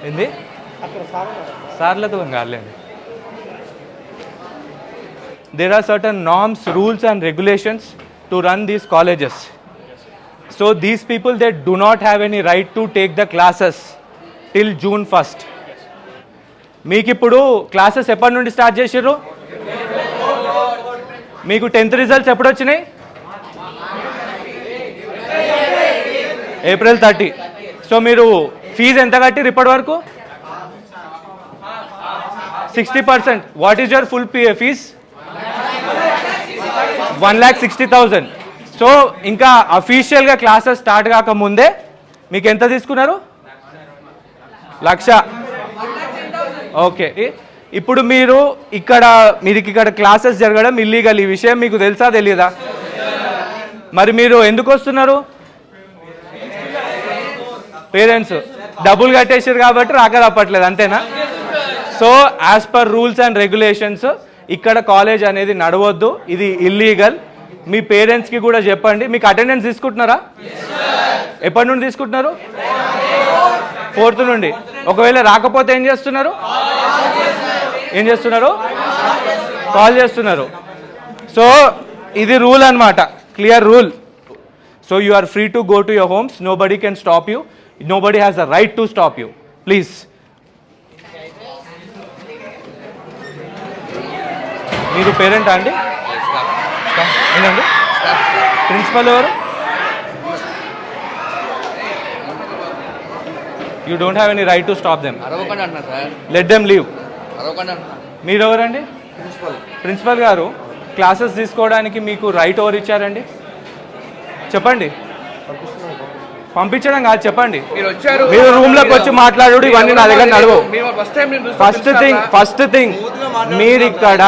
ఏంది సార్లతో కాదులేండి. There are certain norms, rules and regulations to run these colleges. So these people, they do not have any right to take the classes till June 1st. మీకు ఇప్పుడు classes ఎప్పటి నుండి start చేసిర్రు? మీకు 10th results ఎప్పుడు వచ్చినాయి? April 30. So మీరు fee ఎంత కట్టిరు ఇప్పటి వరకు? 60%. What is your full fees? 1,60,000. So ఇంకా అఫీషియల్గా క్లాసెస్ స్టార్ట్ కాకముందే మీకు ఎంత తీసుకున్నారు? 1,00,000. ఓకే, ఇప్పుడు మీరు ఇక్కడ క్లాసెస్ జరగడం ఇల్లీగల్. ఈ విషయం మీకు తెలుసా తెలియదా? మరి మీరు ఎందుకు వస్తున్నారు? పేరెంట్స్ డబ్బులు కట్టేసారు కాబట్టి రాక తప్పట్లేదు, అంతేనా? So as per rules and regulations ఇక్కడ కాలేజ్ అనేది నడవద్దు, ఇది ఇల్లీగల్. మీ పేరెంట్స్కి కూడా చెప్పండి. మీకు అటెండెన్స్ తీసుకుంటున్నారా? ఎప్పటి నుండి తీసుకుంటున్నారు? 4th నుండి. ఒకవేళ రాకపోతే ఏం చేస్తున్నారు? కాల్ చేస్తున్నారు. సో ఇది రూల్ అన్నమాట, clear rule. So you are free to go to your homes. Nobody can stop you. Nobody has the right to stop you. Please. మీరు పేరెంటా అండి? ఏంటండి? ప్రిన్సిపల్ ఎవరు? You don't have any right to stop them. Let them leave. మీరు ఎవరండి? Principal గారు, classes తీసుకోవడానికి మీకు రైట్ ఎవరు ఇచ్చారండి? చెప్పండి. పంపించడం కాదు, చెప్పండి. మీరు రూమ్ లోకి వచ్చి మాట్లాడు, ఇవన్నీ నా దగ్గర నడవవు. ఫస్ట్ థింగ్ మీరు ఇక్కడ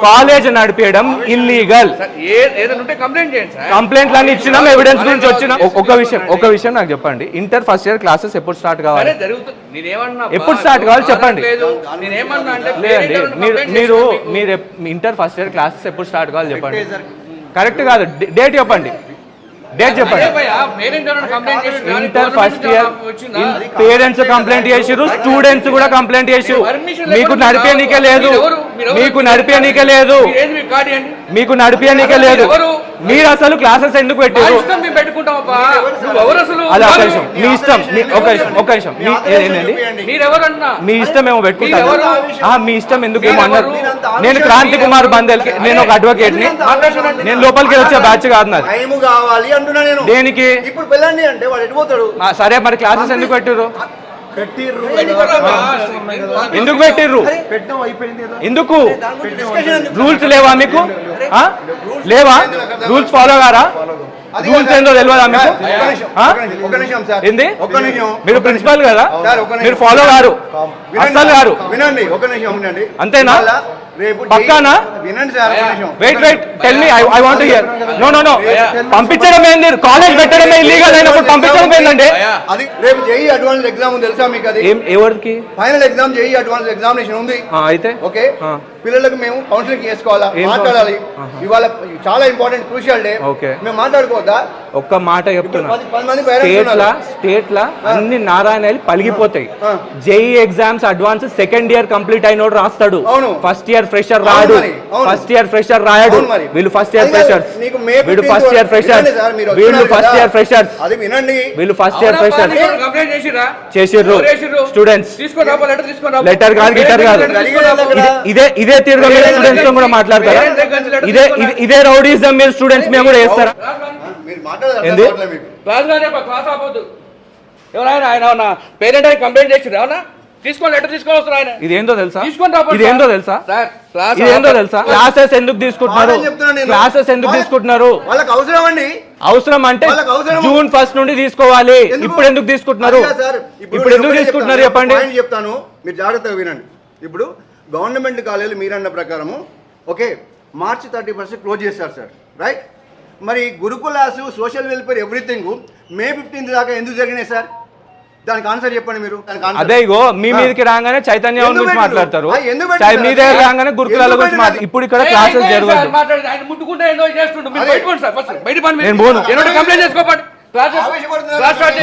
కాలేజ్ నడిపేయడం ఇల్లీగల్. కంప్లైంట్లు అన్ని ఇచ్చినాం, ఎవిడెన్స్ గురించి వచ్చిన. ఒక విషయం నాకు చెప్పండి, ఇంటర్ ఫస్ట్ ఇయర్ క్లాసెస్ ఎప్పుడు స్టార్ట్ కావాలి? ఎప్పుడు స్టార్ట్ కావాలి చెప్పండి. లేదండి, మీరు ఇంటర్ ఫస్ట్ ఇయర్ క్లాసెస్ ఎప్పుడు స్టార్ట్ కావాలి చెప్పండి. కరెక్ట్ కాదు, డేట్ చెప్పండి. Inter first year parents complaint చేసిరు, స్టూడెంట్స్ కూడా కంప్లైంట్ చేసి. మీకు నడిపేనికే లేదు. మీరు అసలు క్లాసెస్ ఎందుకు పెట్టారు? అదే ఒక నిమిషం మీ ఇష్టం ఏమో పెట్టుకుంటారు. మీ ఇష్టం ఎందుకు ఏమో అన్నారు. నేను క్రాంతి కుమార్ బందెల్, నేను ఒక అడ్వకేట్ ని. నేను లోపలికి వచ్చే బ్యాచ్ కాదు నాది. దేనికి? సరే, మరి క్లాసెస్ ఎందుకు పెట్టారు? ఎందుకు పెట్టిర్రు? ఎందుకు? రూల్స్ లేవా మీకు? లేవా? రూల్స్ ఫాలో కారా? రూల్స్ ఏందో తెలియదా మీకు? ఏంది? మీరు ప్రిన్సిపల్ కదా, మీరు ఫాలో కారు, అస్సలు కారు. అంతేనా? పక్కానా? Wait tell me, I want to hear. No పంపించడం ఏంది? కాలేజ్ పెట్టడమే ఇల్లీగల్ అయినప్పుడు పంపించడం ఏంటండి? అది రేపు జేఈ అడ్వాన్స్ ఎగ్జామ్ తెలుసా మీకు? అది ఎవరికి? Final exam JEE advance examination ఉంది. అయితే ఓకే, పిల్లలకు మేము కౌన్సిలింగ్ చేసుకోవాలా, మాట్లాడాలి. ఇవాళ చాలా ఇంపార్టెంట్, క్రూషియల్ డే. మేము మాట్లాడుకోవద్దా? ఒక్క మాట చెప్తున్నా, స్టేట్ లా అన్ని నారాయణలు పలిగిపోతాయి. JEE exams advance second year complete అయినోడు రాస్తాడు, ఫస్ట్ ఇయర్ ఫ్రెషర్ రాడు. వీళ్ళు ఫస్ట్ ఇయర్ ఫ్రెషర్స్. చేసిర్రు స్టూడెంట్స్. లెటర్ కాదు, గిటర్ కాదు. ఇదే తీరుగా మీరు స్టూడెంట్స్ తో కూడా మాట్లాడతారా? ఇదే రౌడీజం మీరు స్టూడెంట్స్ మేము కూడా చేస్తారా? ఏంది? ఎవరైనా ఆయన పేరెంట్ అని కంప్లైంట్ చేసి అవునా తీసుకొని లెటర్ తీసుకొని వస్తారు ఆయన. ఇదేందో తెలుసా? క్లాసెస్ ఎందుకు తీసుకుంటున్నారు? వాళ్ళకి అవసరం అండి. అవసరం అంటే జూన్ 1 నుండి తీసుకోవాలి. ఇప్పుడు ఎందుకు తీసుకుంటున్నారు? చెప్పండి. చెప్తాను, మీరు జాగ్రత్తగా వినండి. ఇప్పుడు గవర్నమెంట్ కాలేజీలు మీరన్న ప్రకారము ఓకే మార్చి 31 క్లోజ్ చేస్తారు సార్, రైట్? మరి gurukuls, social welfare, everything May 15 దాకా ఎందుకు జరిగినాయి సార్? దానికి ఆన్సర్ చెప్పండి మీరు. అదే ఇగో మీ మీదకి రాగానే చైతన్య గురించి మాట్లాడతారు, మీ దగ్గర రాగానే గురుకులాల గురించి మాట్లాడు. ఇప్పుడు ఇక్కడ క్లాసెస్ జరగదు.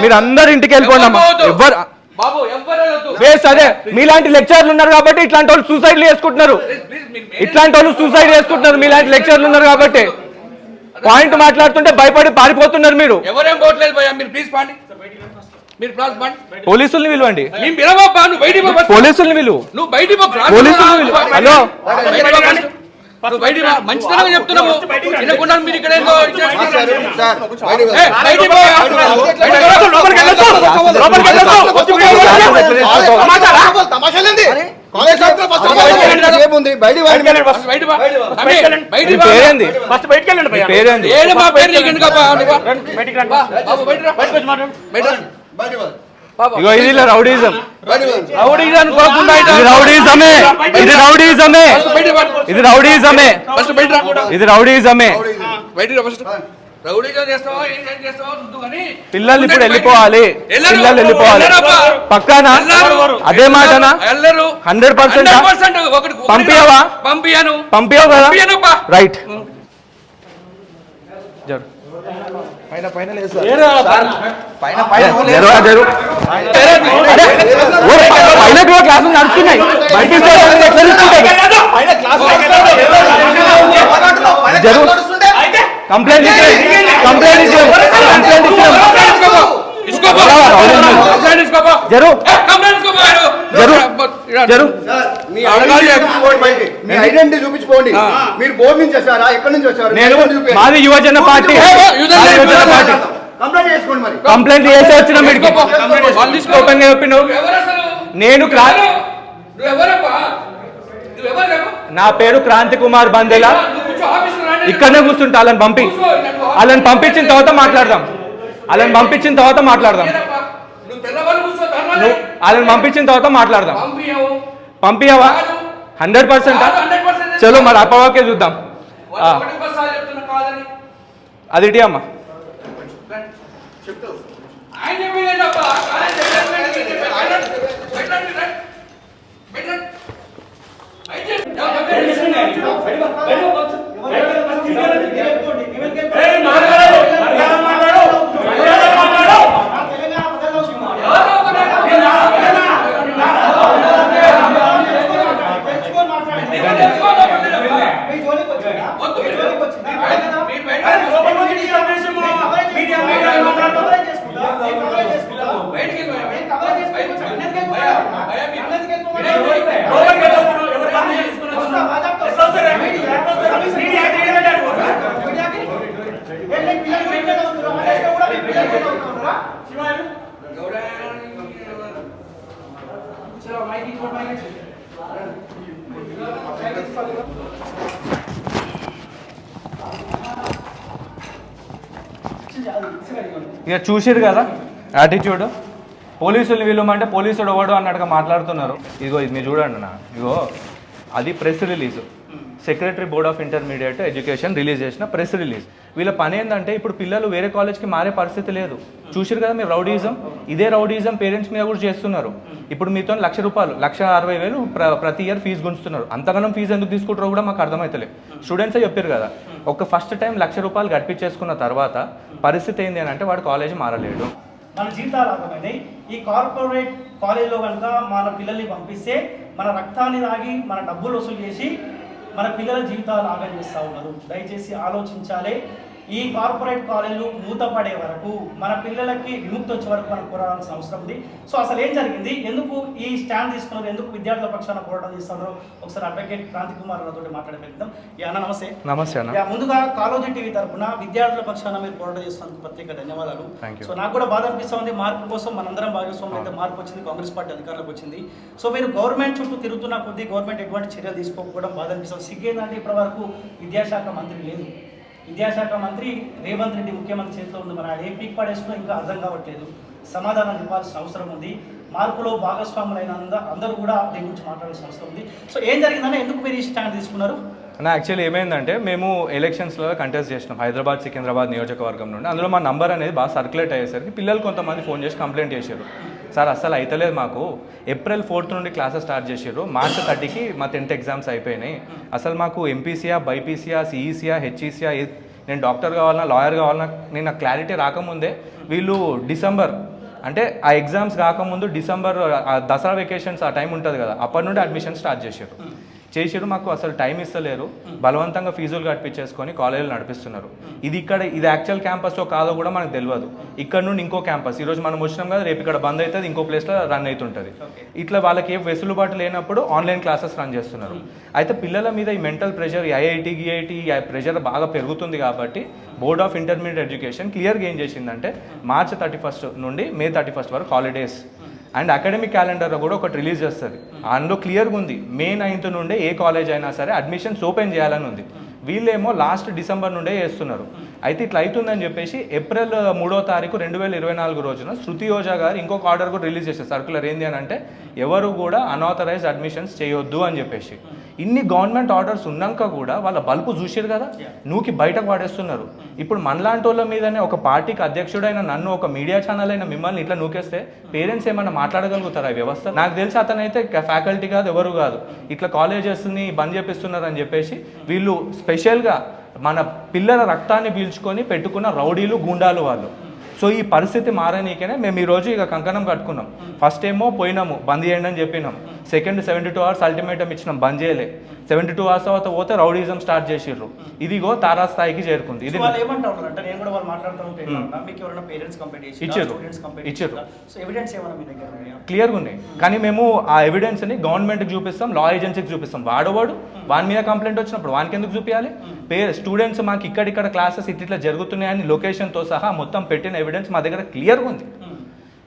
మీరు అందరు ఇంటికి వెళ్ళిపోండి. బాబు ఎవ్వరు వద్దు. వేస్ట్ అదే మీలాంటి లెక్చర్లు ఉన్నారు కాబట్టి ఇట్లాంటి వాళ్ళు సూసైడ్లు చేసుకుంటున్నారు. ఇట్లాంటి వాళ్ళు సూసైడ్ చేసుకుంటున్నారు మీలాంటి లెక్చర్లు ఉన్నారు కాబట్టి. పాయింట్ మాట్లాడుతుంటే భయపడి పారిపోతున్నారు మీరు. ఎవరేం పోవట్లేదు భయ్యా, మీరు ప్లీజ్ పాండి, మీరు ప్లీజ్ పాండి. పోలీసుల్ని పిలవండి. మేము పిలవబ్బా, నువ్వు బయటికి పో. పోలీసుల్ని పిలువు. నువ్వు బయటికి పో. పోలీసుల్ని పిలువు. హలో నువ్వు బయటికి పో. మంచితనంగా చెప్తున్నావు. వినకుండా మీరు ఇక్కడ ఏందో ఇగో ఇది రౌడీజం. రౌడీజం అనుకోకుండా ఇది రౌడీజమే. ఇది రౌడీజమే. ఇది రౌడీజమే. ఇది రౌడీజమే. పిల్లలు ఇప్పుడు వెళ్ళిపోవాలి. పిల్లలు వెళ్ళిపోవాలి పక్కానా? అదే మాటనా? 100% పంపియవా? పంపియవు కదా? రైట్. క్లాసులు నడుస్తున్నాయి. కంప్లైంట్ చూపించుకోండి. మీరు బోర్డు నుంచి వచ్చారా? ఎక్కడి నుంచి వచ్చారు? మాది యువజన పార్టీ. కంప్లైంట్ చేసుకోండి. మరి కంప్లైంట్ చేసి వచ్చిన మీరు ఓపెన్ గా చెప్పినావు. నేను నా పేరు క్రాంతి కుమార్ బందేలా. ఇక్కడనే కూర్చుంటా. వాళ్ళని పంపించిన తర్వాత మాట్లాడదాం. వాళ్ళని పంపించిన తర్వాత మాట్లాడదాం. వాళ్ళని పంపించిన తర్వాత మాట్లాడదాం. పంపియవా? 100%. చలో మరి అప్పవాకే చూద్దాం. అది ఇటీ అమ్మా. ఇక చూసిరు కదా యాటిట్యూడ్. పోలీసులు వీళ్ళమంటే పోలీసుడు ఎవడు అన్నట్టుగా మాట్లాడుతున్నారు. ఇగో ఇది మీరు చూడండి అన్న. ఇగో అది press release. Secretary board of intermediate education release చేసిన ప్రెస్ రిలీజ్. వీళ్ళ పని ఏంటంటే ఇప్పుడు పిల్లలు వేరే కాలేజ్కి మారే పరిస్థితి లేదు. చూసిరు కదా మీరు రౌడీజం. ఇదే రౌడీజం పేరెంట్స్ మీద కూడా చేస్తున్నారు. ఇప్పుడు మీతో ₹1,00,000 1,60,000 ప్రతి ఇయర్ ఫీజు గుంచుతున్నారు. అంతగానం ఫీజు ఎందుకు తీసుకుంటారో కూడా మాకు అర్థమవుతలేదు. స్టూడెంట్సే చెప్పారు కదా, ఒక ఫస్ట్ టైం ₹1,00,000 గడిపించేసుకున్న తర్వాత పరిస్థితి ఏంటి అని అంటే వాడు కాలేజీ మారలేడు. మన జీవితాలు ఆగమైనాయి. ఈ కార్పొరేట్ కాలేజీలో కనుక మన పిల్లల్ని పంపిస్తే మన రక్తాన్ని తాగి మన డబ్బులు వసూలు చేసి మన పిల్లల జీవితాలు ఆగం చేస్తూ ఉన్నారు. దయచేసి ఆలోచించాలి. ఈ కార్పొరేట్ కాలేజీలు మూతపడే వరకు మన పిల్లలకి విముక్తి వచ్చే వరకు మనం పోరాడాల్సిన అవసరం ఉంది. సో అసలు ఏం జరిగింది, ఎందుకు ఈ స్టాండ్ తీసుకున్నారు, ఎందుకు విద్యార్థుల పక్షాన పోరాటం చేస్తున్నారు, ఒకసారి అడ్వకేట్ క్రాంతి కుమార్ తోటి మాట్లాడగలుగుతాం. అన్న నమస్తే. నమస్తే అన్న. ముందుగా కాలోజీ టీవీ తరఫున విద్యార్థుల పక్షాన మీరు పోరాటం చేస్తున్నందుకు ప్రత్యేక ధన్యవాదాలు. సో నాకు కూడా బాధ అనిపిస్తుంది, మార్పు కోసం మనందరం భాగస్వామ్యం అయితే మార్పు వచ్చింది, కాంగ్రెస్ పార్టీ అధికారంలోకి వచ్చింది. సో మీరు గవర్నమెంట్ చుట్టూ తిరుగుతున్న కొద్దీ గవర్నమెంట్ ఎటువంటి చర్యలు తీసుకోకపోవడం బాధ అనిపిస్తుంది. సిగ్గేందంటే ఇప్పటి వరకు విద్యాశాఖ మంత్రి లేదు. విద్యాశాఖ మంత్రి రేవంత్ రెడ్డి ముఖ్యమంత్రి చేతిలో ఉంది. మరి ఆయన ఏ పీక్ పడేస్తున్నా ఇంకా అర్థం కావట్లేదు. సమాధానం ఇవ్వాల్సిన అవసరం ఉంది. మార్పులో భాగస్వాములైన అందరూ కూడా దీని గురించి మాట్లాడాల్సిన అవసరం ఉంది. సో ఏం జరిగిందని ఎందుకు మీరు ఈ స్టాండ్ తీసుకున్నారు? నా యాక్చువల్లీ ఏమైందంటే మేము ఎలక్షన్స్లో కంటెస్ట్ చేసినాం హైదరాబాద్ సికింద్రాబాద్ నియోజకవర్గం నుండి. అందులో మా నంబర్ అనేది బాగా సర్క్యులేట్ అయ్యేసరికి పిల్లలు కొంతమంది ఫోన్ చేసి కంప్లైంట్ చేశారు. సార్ అస్సలు అయితలేదు మాకు, April 4th నుండి క్లాసెస్ స్టార్ట్ చేసారు, March 30కి మా 10th ఎగ్జామ్స్ అయిపోయినాయి, అసలు మాకు ఎంపీసీయా బైపీసీయా సిఈసీయా హెచ్ఈసీయా నేను డాక్టర్ కావాలన్నా లాయర్ కావాలన్నా నేను నాకు క్లారిటీ రాకముందే వీళ్ళు అంటే ఆ ఎగ్జామ్స్ కాకముందు డిసెంబర్ దసరా వెకేషన్స్ ఆ టైం ఉంటుంది కదా, అప్పటి నుండి అడ్మిషన్ స్టార్ట్ చేసారు. మాకు అసలు టైం ఇస్తలేరు, బలవంతంగా ఫీజులు కట్టించేసుకొని కాలేజీలు నడిపిస్తున్నారు. ఇది యాక్చువల్ క్యాంపస్లో కాదో కూడా మనకు తెలియదు. ఇక్కడ నుండి ఇంకో క్యాంపస్, ఈరోజు మనం వచ్చినాం కదా, రేపు ఇక్కడ బంద్ అవుతుంది, ఇంకో ప్లేస్లో రన్ అవుతుంటుంది. ఇట్లా వాళ్ళకి ఏ వెసులుబాటు లేనప్పుడు ఆన్లైన్ క్లాసెస్ రన్ చేస్తున్నారు. అయితే పిల్లల మీద ఈ మెంటల్ ప్రెషర్, ఐఐటి ప్రెషర్ బాగా పెరుగుతుంది కాబట్టి బోర్డ్ ఆఫ్ ఇంటర్మీడియట్ ఎడ్యుకేషన్ క్లియర్గా ఏం చేసిందంటే March 31 నుండి May 31 వరకు హాలిడేస్ అండ్ అకాడమిక్ క్యాలెండర్లో కూడా ఒకటి రిలీజ్ చేస్తుంది. అందులో క్లియర్గా ఉంది May 9th నుండే ఏ కాలేజ్ అయినా సరే అడ్మిషన్స్ ఓపెన్ చేయాలని ఉంది. వీళ్ళేమో లాస్ట్ డిసెంబర్ నుండే చేస్తున్నారు. అయితే ఇట్లా అవుతుందని చెప్పేసి April 3వ తారీఖు 2024 రోజున శృతి ఓజా గారు ఇంకొక ఆర్డర్ కూడా రిలీజ్ చేశారు. సర్కులర్ ఏంది అని అంటే ఎవరు కూడా అన్ఆథరైజ్డ్ అడ్మిషన్స్ చేయొద్దు అని చెప్పేసి. ఇన్ని గవర్నమెంట్ ఆర్డర్స్ ఉన్నాక కూడా వాళ్ళ బల్పు చూసారు కదా, నూకి బయటకు పడేస్తున్నారు. ఇప్పుడు మనలాంటి వాళ్ళ మీదనే ఒక పార్టీకి అధ్యక్షుడైన నన్ను, ఒక మీడియా ఛానల్ అయిన మిమ్మల్ని ఇట్లా నూకేస్తే పేరెంట్స్ ఏమన్నా మాట్లాడగలుగుతారా? వ్యవస్థ నాకు తెలిసి అతనైతే ఫ్యాకల్టీ కాదు, ఎవరు కాదు. ఇట్లా కాలేజెస్ని బంద్ చేపిస్తున్నారు అని చెప్పేసి వీళ్ళు స్పెషల్గా మన పిల్లల రక్తాన్ని పీల్చుకొని పెట్టుకున్న రౌడీలు, గుండాలు వాళ్ళు. సో ఈ పరిస్థితి మారనీకనే మేము ఈరోజు ఇక కంకణం కట్టుకున్నాం. ఫస్ట్ ఏమో పోయినాము, బంద్ చేయండి అని చెప్పినాం. సెకండ్ 72 hours అల్టిమేటం ఇచ్చినాం, బంద్ చేయలే. 72 hours తర్వాత పోతే రౌడీజం స్టార్ట్ చేసిర్రు. ఇదిగో తారాస్థాయికి చేరుకుంది. ఇది ఇచ్చారు క్లియర్గా ఉన్నాయి. కానీ మేము ఆ ఎవిడెన్స్ని గవర్నమెంట్కి చూపిస్తాం, లా ఏజెన్సీకి చూపిస్తాం. వాడవాడు వాని మీద కంప్లైంట్ వచ్చినప్పుడు వానికి ఎందుకు చూపించాలి? స్టూడెంట్స్ మాకు ఇక్కడ క్లాసెస్ ఇట్లా జరుగుతున్నాయని లొకేషన్తో సహా మొత్తం పెట్టిన ఎవిడెన్స్ మా దగ్గర క్లియర్గా ఉంది.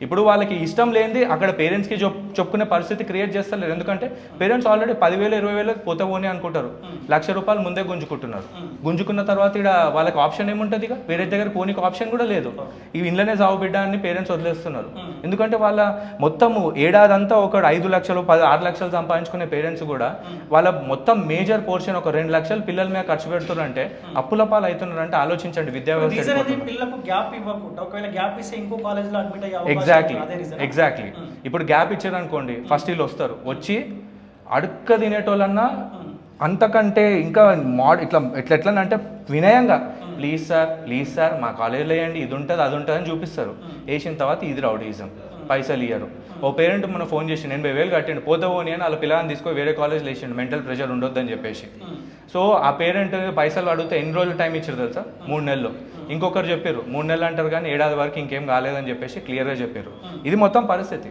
ఇప్పుడు వాళ్ళకి ఇష్టం లేనిది అక్కడ పేరెంట్స్కి చెప్పుకునే పరిస్థితి క్రియేట్ చేస్తలేరు. ఎందుకంటే పేరెంట్స్ ఆల్రెడీ 10,000 20,000 పోతే పోనీ అనుకుంటారు. ₹1,00,000 ముందే గుంజుకుంటున్నారు. గుంజుకున్న తర్వాత ఇక్కడ వాళ్ళకి ఆప్షన్ ఏముంటుంది? ఇక పేరెంట్ దగ్గర పోనీకి ఆప్షన్ కూడా లేదు. ఇవి ఇంట్లోనే సాగు బిడ్డ అని పేరెంట్స్ వదిలేస్తున్నారు. ఎందుకంటే వాళ్ళ మొత్తము ఏడాదంతా ఒక 5 లక్షలు 6 లక్షలు సంపాదించుకునే పేరెంట్స్ కూడా వాళ్ళ మొత్తం మేజర్ పోర్షన్ ఒక 2 లక్షలు పిల్లల మీద ఖర్చు పెడుతున్నారంటే, అప్పుల పాలు అవుతున్నారంటే ఆలోచించండి. విద్యా వ్యవస్థ ఎగ్జాక్ట్లీ ఇప్పుడు గ్యాప్ ఇచ్చారనుకోండి, ఫస్ట్ వీళ్ళు వస్తారు, వచ్చి అడుక్క తినేటోళ్ళన్నా అంతకంటే ఇంకా ఎట్లా అంటే వినయంగా ప్లీజ్ సార్ మా కాలేజీలో వేయండి, ఇది ఉంటుంది అది ఉంటుంది అని చూపిస్తారు. వేసిన తర్వాత ఇది రౌడీజం, పైసలు ఇయ్యరు. ఓ పేరెంట్ మన ఫోన్ చేసి 80,000 కట్టిండు, పోతే పోనీ అని వాళ్ళ పిల్లల్ని తీసుకొని వేరే కాలేజ్లో వేసిండు, మెంటల్ ప్రెషర్ ఉండొద్దని చెప్పేసి. సో ఆ పేరెంట్ పైసలు అడిగితే ఎన్ని రోజులు టైం ఇచ్చారు తెలుసా? 3 నెలలు. ఇంకొకరు చెప్పారు 3 నెలలు అంటారు కానీ ఏడాది వరకు ఇంకేం కాలేదని చెప్పేసి క్లియర్గా చెప్పారు. ఇది మొత్తం పరిస్థితి.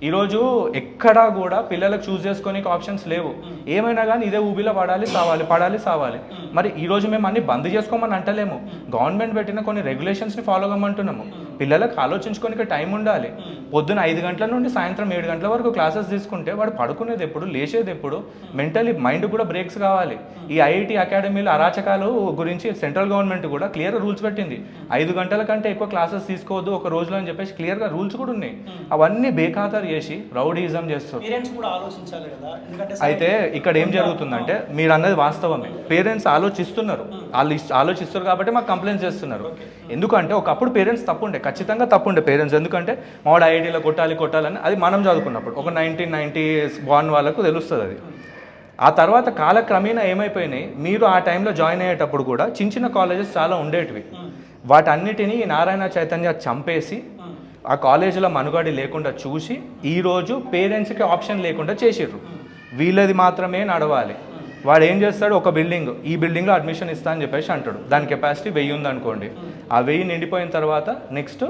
ఈరోజు ఎక్కడా కూడా పిల్లలకు చూస్ చేసుకోనికి ఆప్షన్స్ లేవు. ఏమైనా కానీ ఇదే ఊబిలో పడాలి సావాలి. మరి ఈరోజు మేము అన్ని బంద్ చేసుకోమని అంటలేము. గవర్నమెంట్ పెట్టిన కొన్ని రెగ్యులేషన్స్ని ఫాలో అవ్వమంటున్నాము. పిల్లలకు ఆలోచించుకోనికి టైం ఉండాలి. పొద్దున 5 గంటల నుండి సాయంత్రం 7 గంటల వరకు క్లాసెస్ తీసుకుంటే వాడు పడుకునేది ఎప్పుడు, లేచేది ఎప్పుడు, మెంటలీ మైండ్ కూడా బ్రేక్స్ కావాలి. ఈ ఐఐటి అకాడమీల అరాచకాలు గురించి సెంట్రల్ గవర్నమెంట్ కూడా క్లియర్ రూల్స్ పెట్టింది. 5 గంటల కంటే ఎక్కువ క్లాసెస్ తీసుకోవద్దు ఒక రోజులో అని చెప్పేసి క్లియర్గా రూల్స్ కూడా ఉన్నాయి. అవన్నీ బేఖాతరు చేసి రౌడీజం చేస్తారు. అయితే ఇక్కడ ఏం జరుగుతుందంటే, మీరు అన్నది వాస్తవమే, పేరెంట్స్ ఆలోచిస్తారు కాబట్టి మాకు కంప్లైంట్స్ చేస్తున్నారు. ఎందుకంటే ఒకప్పుడు పేరెంట్స్ తప్పుండే, ఖచ్చితంగా తప్పుండే పేరెంట్స్. ఎందుకంటే మావాడు ఐఐటీలో కొట్టాలని అది మనం చదువుకున్నప్పుడు ఒక 1990s బార్న్ వాళ్ళకు తెలుస్తుంది అది. ఆ తర్వాత కాలక్రమేణా ఏమైపోయినాయి, మీరు ఆ టైంలో జాయిన్ అయ్యేటప్పుడు కూడా చిన్న కాలేజెస్ చాలా ఉండేటివి. వాటన్నిటినీ నారాయణ చైతన్య చంపేసి ఆ కాలేజీలో మనుగడ లేకుండా చూసి ఈరోజు పేరెంట్స్కి ఆప్షన్ లేకుండా చేసిర్రు. వీళ్ళది మాత్రమే నడవాలి. వాడు ఏం చేస్తాడు, ఒక బిల్డింగ్, ఈ బిల్డింగ్లో అడ్మిషన్ ఇస్తా అని చెప్పేసి అంటాడు. దాని కెపాసిటీ 1000 ఉందనుకోండి. ఆ 1000 నిండిపోయిన తర్వాత నెక్స్ట్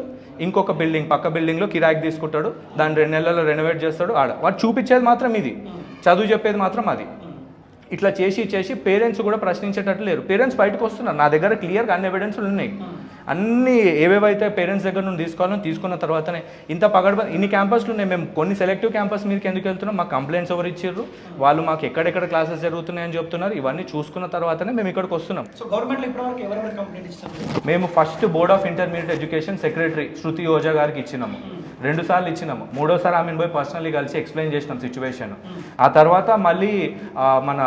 ఇంకొక బిల్డింగ్, పక్క బిల్డింగ్లో కిరాయికి తీసుకుంటాడు. దాన్ని 2 నెలల్లో రెనోవేట్ చేస్తాడు. వాడు చూపించేది మాత్రం ఇది, చదువు చెప్పేది మాత్రం అది. ఇట్లా చేసి పేరెంట్స్ కూడా ప్రశ్నించేటట్టు లేరు. పేరెంట్స్ బయటకు వస్తున్నారు. నా దగ్గర క్లియర్గా అన్ని ఎవిడెన్స్లు ఉన్నాయి. అన్నీ ఏవేవైతే పేరెంట్స్ దగ్గర నుండి తీసుకోవాలని తీసుకున్న తర్వాతనే ఇంత ఇన్ని క్యాంపస్లు ఉన్నాయి. మేము కొన్ని సెలెక్టివ్ క్యాంపస్ మీదకి ఎందుకు వెళ్తున్నాం, మాకు కంప్లైంట్స్ ఎవరు ఇచ్చారు, వాళ్ళు మాకు ఎక్కడెక్కడ క్లాసెస్ జరుగుతున్నాయని చెప్తున్నారు. ఇవన్నీ చూసుకున్న తర్వాతనే మేము ఇక్కడికి వస్తున్నాం. మేము first board of intermediate education secretary Shruti Ojha గారికి ఇచ్చినాము. 2 సార్లు ఇచ్చినాము. 3వ సారి ఆమెను పోయి పర్సనల్లీ కలిసి ఎక్స్ప్లెయిన్ చేసినాం సిచ్యువేషన్. ఆ తర్వాత మళ్ళీ మన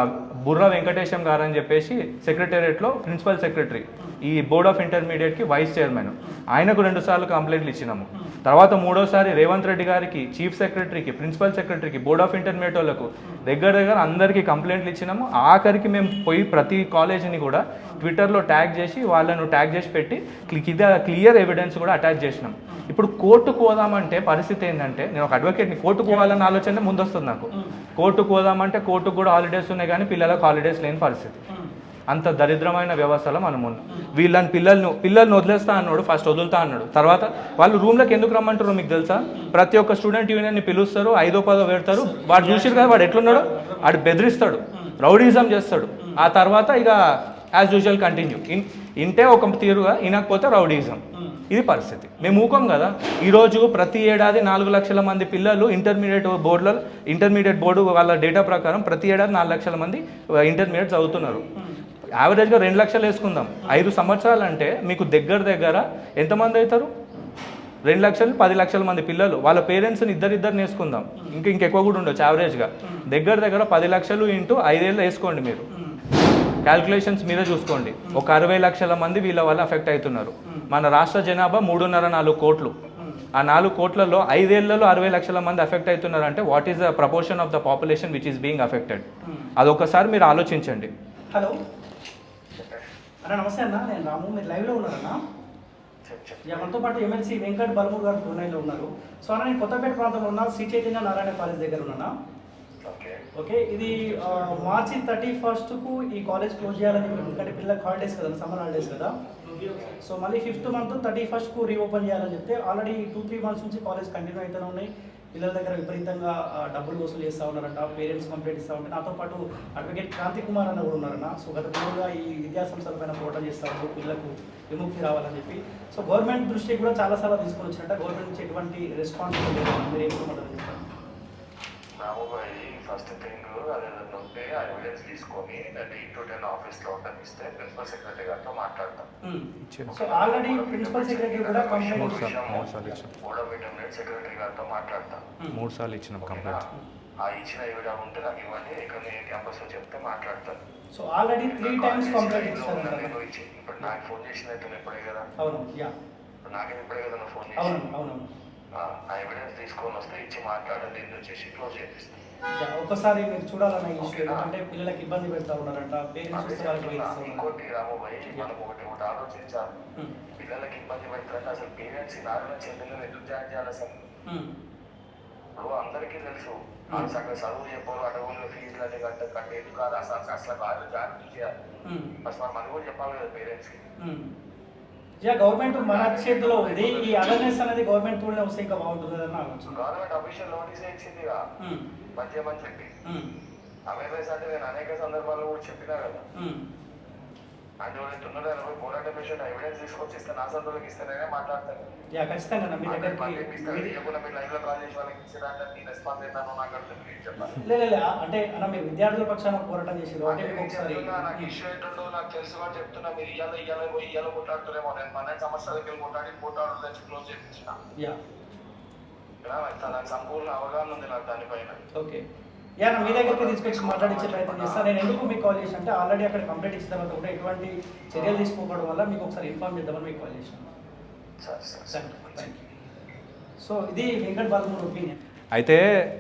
బుర్రా వెంకటేశం గారు అని చెప్పేసి సెక్రటేరియట్లో ప్రిన్సిపల్ సెక్రటరీ, ఈ బోర్డ్ ఆఫ్ ఇంటర్మీడియట్కి వైస్ చైర్మన్. ఆయనకు 2 సార్లు కంప్లైంట్లు ఇచ్చినాము. తర్వాత 3వసారి రేవంత్ రెడ్డి గారికి, చీఫ్ సెక్రటరీకి, ప్రిన్సిపల్ సెక్రటరీకి, బోర్డ్ ఆఫ్ ఇంటర్మీడియట్ వాళ్ళకు దగ్గర అందరికీ కంప్లైంట్లు ఇచ్చినాము. ఆఖరికి మేము పోయి ప్రతి కాలేజీని కూడా ట్విట్టర్లో ట్యాగ్ చేసి వాళ్ళను ట్యాగ్ చేసి పెట్టి క్లియర్ ఎవిడెన్స్ కూడా అటాచ్ చేసినాం. ఇప్పుడు కోర్టుకు పోదామంటే పరిస్థితి ఏంటంటే, నేను ఒక అడ్వకేట్ని, కోర్టుకు పోవాలన్న ఆలోచన ముందు వస్తుంది నాకు. కోర్టుకు పోదామంటే కోర్టుకు కూడా హాలిడేస్ ఉన్నాయి కానీ పిల్లలకు హాలిడేస్ లేని పరిస్థితి. అంత దరిద్రమైన వ్యవస్థలో మనం ఉన్నాం. వీళ్ళని పిల్లల్ని వదిలేస్తా అన్నాడు, ఫస్ట్ వదులుతా అన్నాడు. తర్వాత వాళ్ళు రూమ్లోకి ఎందుకు రమ్మంటారు మీకు తెలుసా? ప్రతి ఒక్క స్టూడెంట్ యూనియన్ని పిలుస్తారు, 5వ 10వ పెడతారు. వాడు చూసిరు కదా వాడు ఎట్లున్నాడు, వాడు బెదిరిస్తాడు, రౌడీజం చేస్తాడు. ఆ తర్వాత ఇక యాజ్ యూజువల్ కంటిన్యూ. ఇంటే ఒక తీరుగా, వినకపోతే రౌడీజం. ఇది పరిస్థితి. మేము ఊకం కదా. ఈరోజు ప్రతి ఏడాది 4 లక్షల మంది పిల్లలు ఇంటర్మీడియట్ బోర్డు వాళ్ళ డేటా ప్రకారం ప్రతి ఏడాది 4 లక్షల మంది ఇంటర్మీడియట్ చదువుతున్నారు. యావరేజ్గా 2 లక్షలు వేసుకుందాం. 5 సంవత్సరాలు అంటే మీకు దగ్గర ఎంతమంది అవుతారు? 2 లక్షలు 10 లక్షల మంది పిల్లలు. వాళ్ళ పేరెంట్స్ని ఇద్దరు వేసుకుందాం, ఇంకెక్కువ కూడా ఉండొచ్చు. యావరేజ్గా దగ్గర 10 లక్షలు ఇంటూ 5 ఏళ్ళు వేసుకోండి. మీరు క్యాల్కులేషన్స్ మీరే చూసుకోండి. ఒక 60 లక్షల మంది వీళ్ళ వల్ల అఫెక్ట్ అవుతున్నారు. మన రాష్ట్ర జనాభా 3.5-4 కోట్లు. ఆ 4 కోట్లలో 5 ఏళ్లలో 60 లక్షల మంది అఫెక్ట్ అవుతున్నారు అంటే what is the proportion of the population which is being affected? అదొకసారి మీరు ఆలోచించండి. హలో అన్న, నమస్తే అన్న. నేను రాము, మీరు లైవ్లో ఉన్నారన్నా? మనతో పాటు ఎమ్మెల్సీ వెంకట్ బలము గారు పూర్ణైలో ఉన్నారు. సో అన్న, నేను కొత్తపేట ప్రాంతంలో ఉన్నా, శ్రీ చైతన్య నారాయణ కాలేజ్ దగ్గర ఉన్నానా? ఓకే, ఇది మార్చి 31కు ఈ కాలేజ్ క్లోజ్ చేయాలని, ఎందుకంటే పిల్లలకు హాలిడేస్ కదా, సమ్మర్ హాలిడేస్ కదా. సో మళ్ళీ 5th మంత్ 31కు రీఓపెన్ చేయాలని చెప్తే ఆల్రెడీ 2-3 మంత్స్ నుంచి కాలేజ్ కంటిన్యూ అవుతూనే ఉన్నాయి. పిల్లల దగ్గర విపరీతంగా డబ్బులు వసూలు చేస్తూ ఉన్నారంట, పేరెంట్స్ కంప్లైంట్ ఇస్తూ ఉంటే. నాతో పాటు అడ్వకేట్ క్రాంతి కుమార్ అన్న కూడా ఉన్నారన్న. సో గత రోజుగా ఈ విద్యా సంస్థల పైన పోరాటం చేస్తూ ఉన్నారు, పిల్లలకు విముక్తి రావాలని చెప్పి. సో గవర్నమెంట్ దృష్టికి కూడా చాలాసార్లు తీసుకొని వచ్చినట్ట, గవర్నమెంట్ నుంచి ఎటువంటి రెస్పాన్సిబిలిటీ లేదు. మీరు ఏమంటారు చెప్పండి? ఫస్ట్ థింగ్ అదేదన్నా ఉంటే ఆ ఎవిడెన్స్ తీసుకొని 8-10 ఆఫీస్లో ఇస్తే ప్రిన్సిపల్ సెక్రటరీ గారితో మాట్లాడతాం. సో ఆల్రెడీ ప్రిన్సిపల్ సెక్రటరీ కూడా complaint board of intermediate secretary గారితో మాట్లాడతాం. 3 సార్లు ఇచ్చినాం కంప్లైంట్. ఆ ఇచ్చిన ఎవిడెన్స్ ఉంటే నాకు ఇవ్వండి, ఇక్కడ ఏ క్యాంపస్లో చెప్తే మాట్లాడతాను. సో ఆల్రెడీ 3 times కంప్లైంట్ ఇచ్చారు. ఇప్పుడు నాకు ఫోన్ చేసిన అయితే ఇప్పుడే కదా. అవును, ఇప్పుడు నాకేం ఇప్పుడే కదా ఫోన్ చేసి. అవును. ఆ ఎవిడెన్స్ తీసుకొని వస్తే ఇచ్చి మాట్లాడండి, వచ్చేసి క్లోజ్ చేపిస్తాను. ఒకసారి మీరు చూడాలన్న ఇష్యూ, అంటే పిల్లలకి ఇబ్బంది పెడతా ఉన్నారంట, పేరెంట్స్ ఇంకోటి రాముభాయ్, మనం ఒకటి ఆలోచించాలి. పిల్లలకి ఇబ్బంది పెడతారంటే అసలు పేరెంట్స్ నారాయణ చెల్లెలను ఎందుకు జాయిన్ చేయాలి అసలు? ఇప్పుడు అందరికీ తెలుసు సగం చదువు చెప్పారు, అడవులు ఫీజులు అన్ని కట్టేది కాదు. అసలు వాళ్ళు జాయిన్ చేయాలి. ఫస్ట్ మనం కూడా చెప్పాలి కదా పేరెంట్స్ కి. గవర్నమెంట్ మన చేతిలో ఉంది. ఈ అవేర్నెస్ అనేది గవర్నమెంట్ తోనే వస్తే ఇంకా బాగుంటుంది అని ఆలోచన. గవర్నమెంట్ అఫీషియల్ నోటీస్ ఇచ్చింది మంచి చెప్పి. అవేర్నెస్ అంటే నేను అనేక సందర్భాల్లో కూడా చెప్పినా కదా. అంటే వాళ్ళు తొందరగా పోరాటం విషయం ఎవిడెన్స్ తీసుకొచ్చి ఇస్తే నా సందులోకి ఇస్తేనే మాట్లాడతాను. ఖచ్చితంగా మీ దగ్గర అంటే అన్న మీరు విద్యార్థుల పక్షాన పోరాటం చేసేది అంటే ఒకసారి నాకు ఇష్యూ ఏంటో నాకు తెలుసు అని చెప్తున్నా. మీరు ఇయ్యాల కొట్టాడుతున్నారేమో. నేను 12 సంవత్సరాలకి కొట్టాడు క్లోజ్ చేయించిన. నాకు సంపూర్ణ అవగాహన ఉంది నాకు దానిపైన. ఓకే, మీ దగ్గరికి తీసుకొచ్చి మాట్లాడించే ప్రయత్నం చేస్తాను. నేను ఎందుకు మీకు కాల్ చేసి అంటే ఆల్రెడీ అక్కడ కంప్లైంట్ ఇచ్చిన తర్వాత కూడా ఎటువంటి చర్యలు తీసుకోవడం వల్ల మీకు ఒకసారి ఇన్ఫార్మ్ చేద్దామని మీకు కాల్ చేశాను. సో ఇది వెంకట్ బాలమూరి ఒపీనియన్. అయితే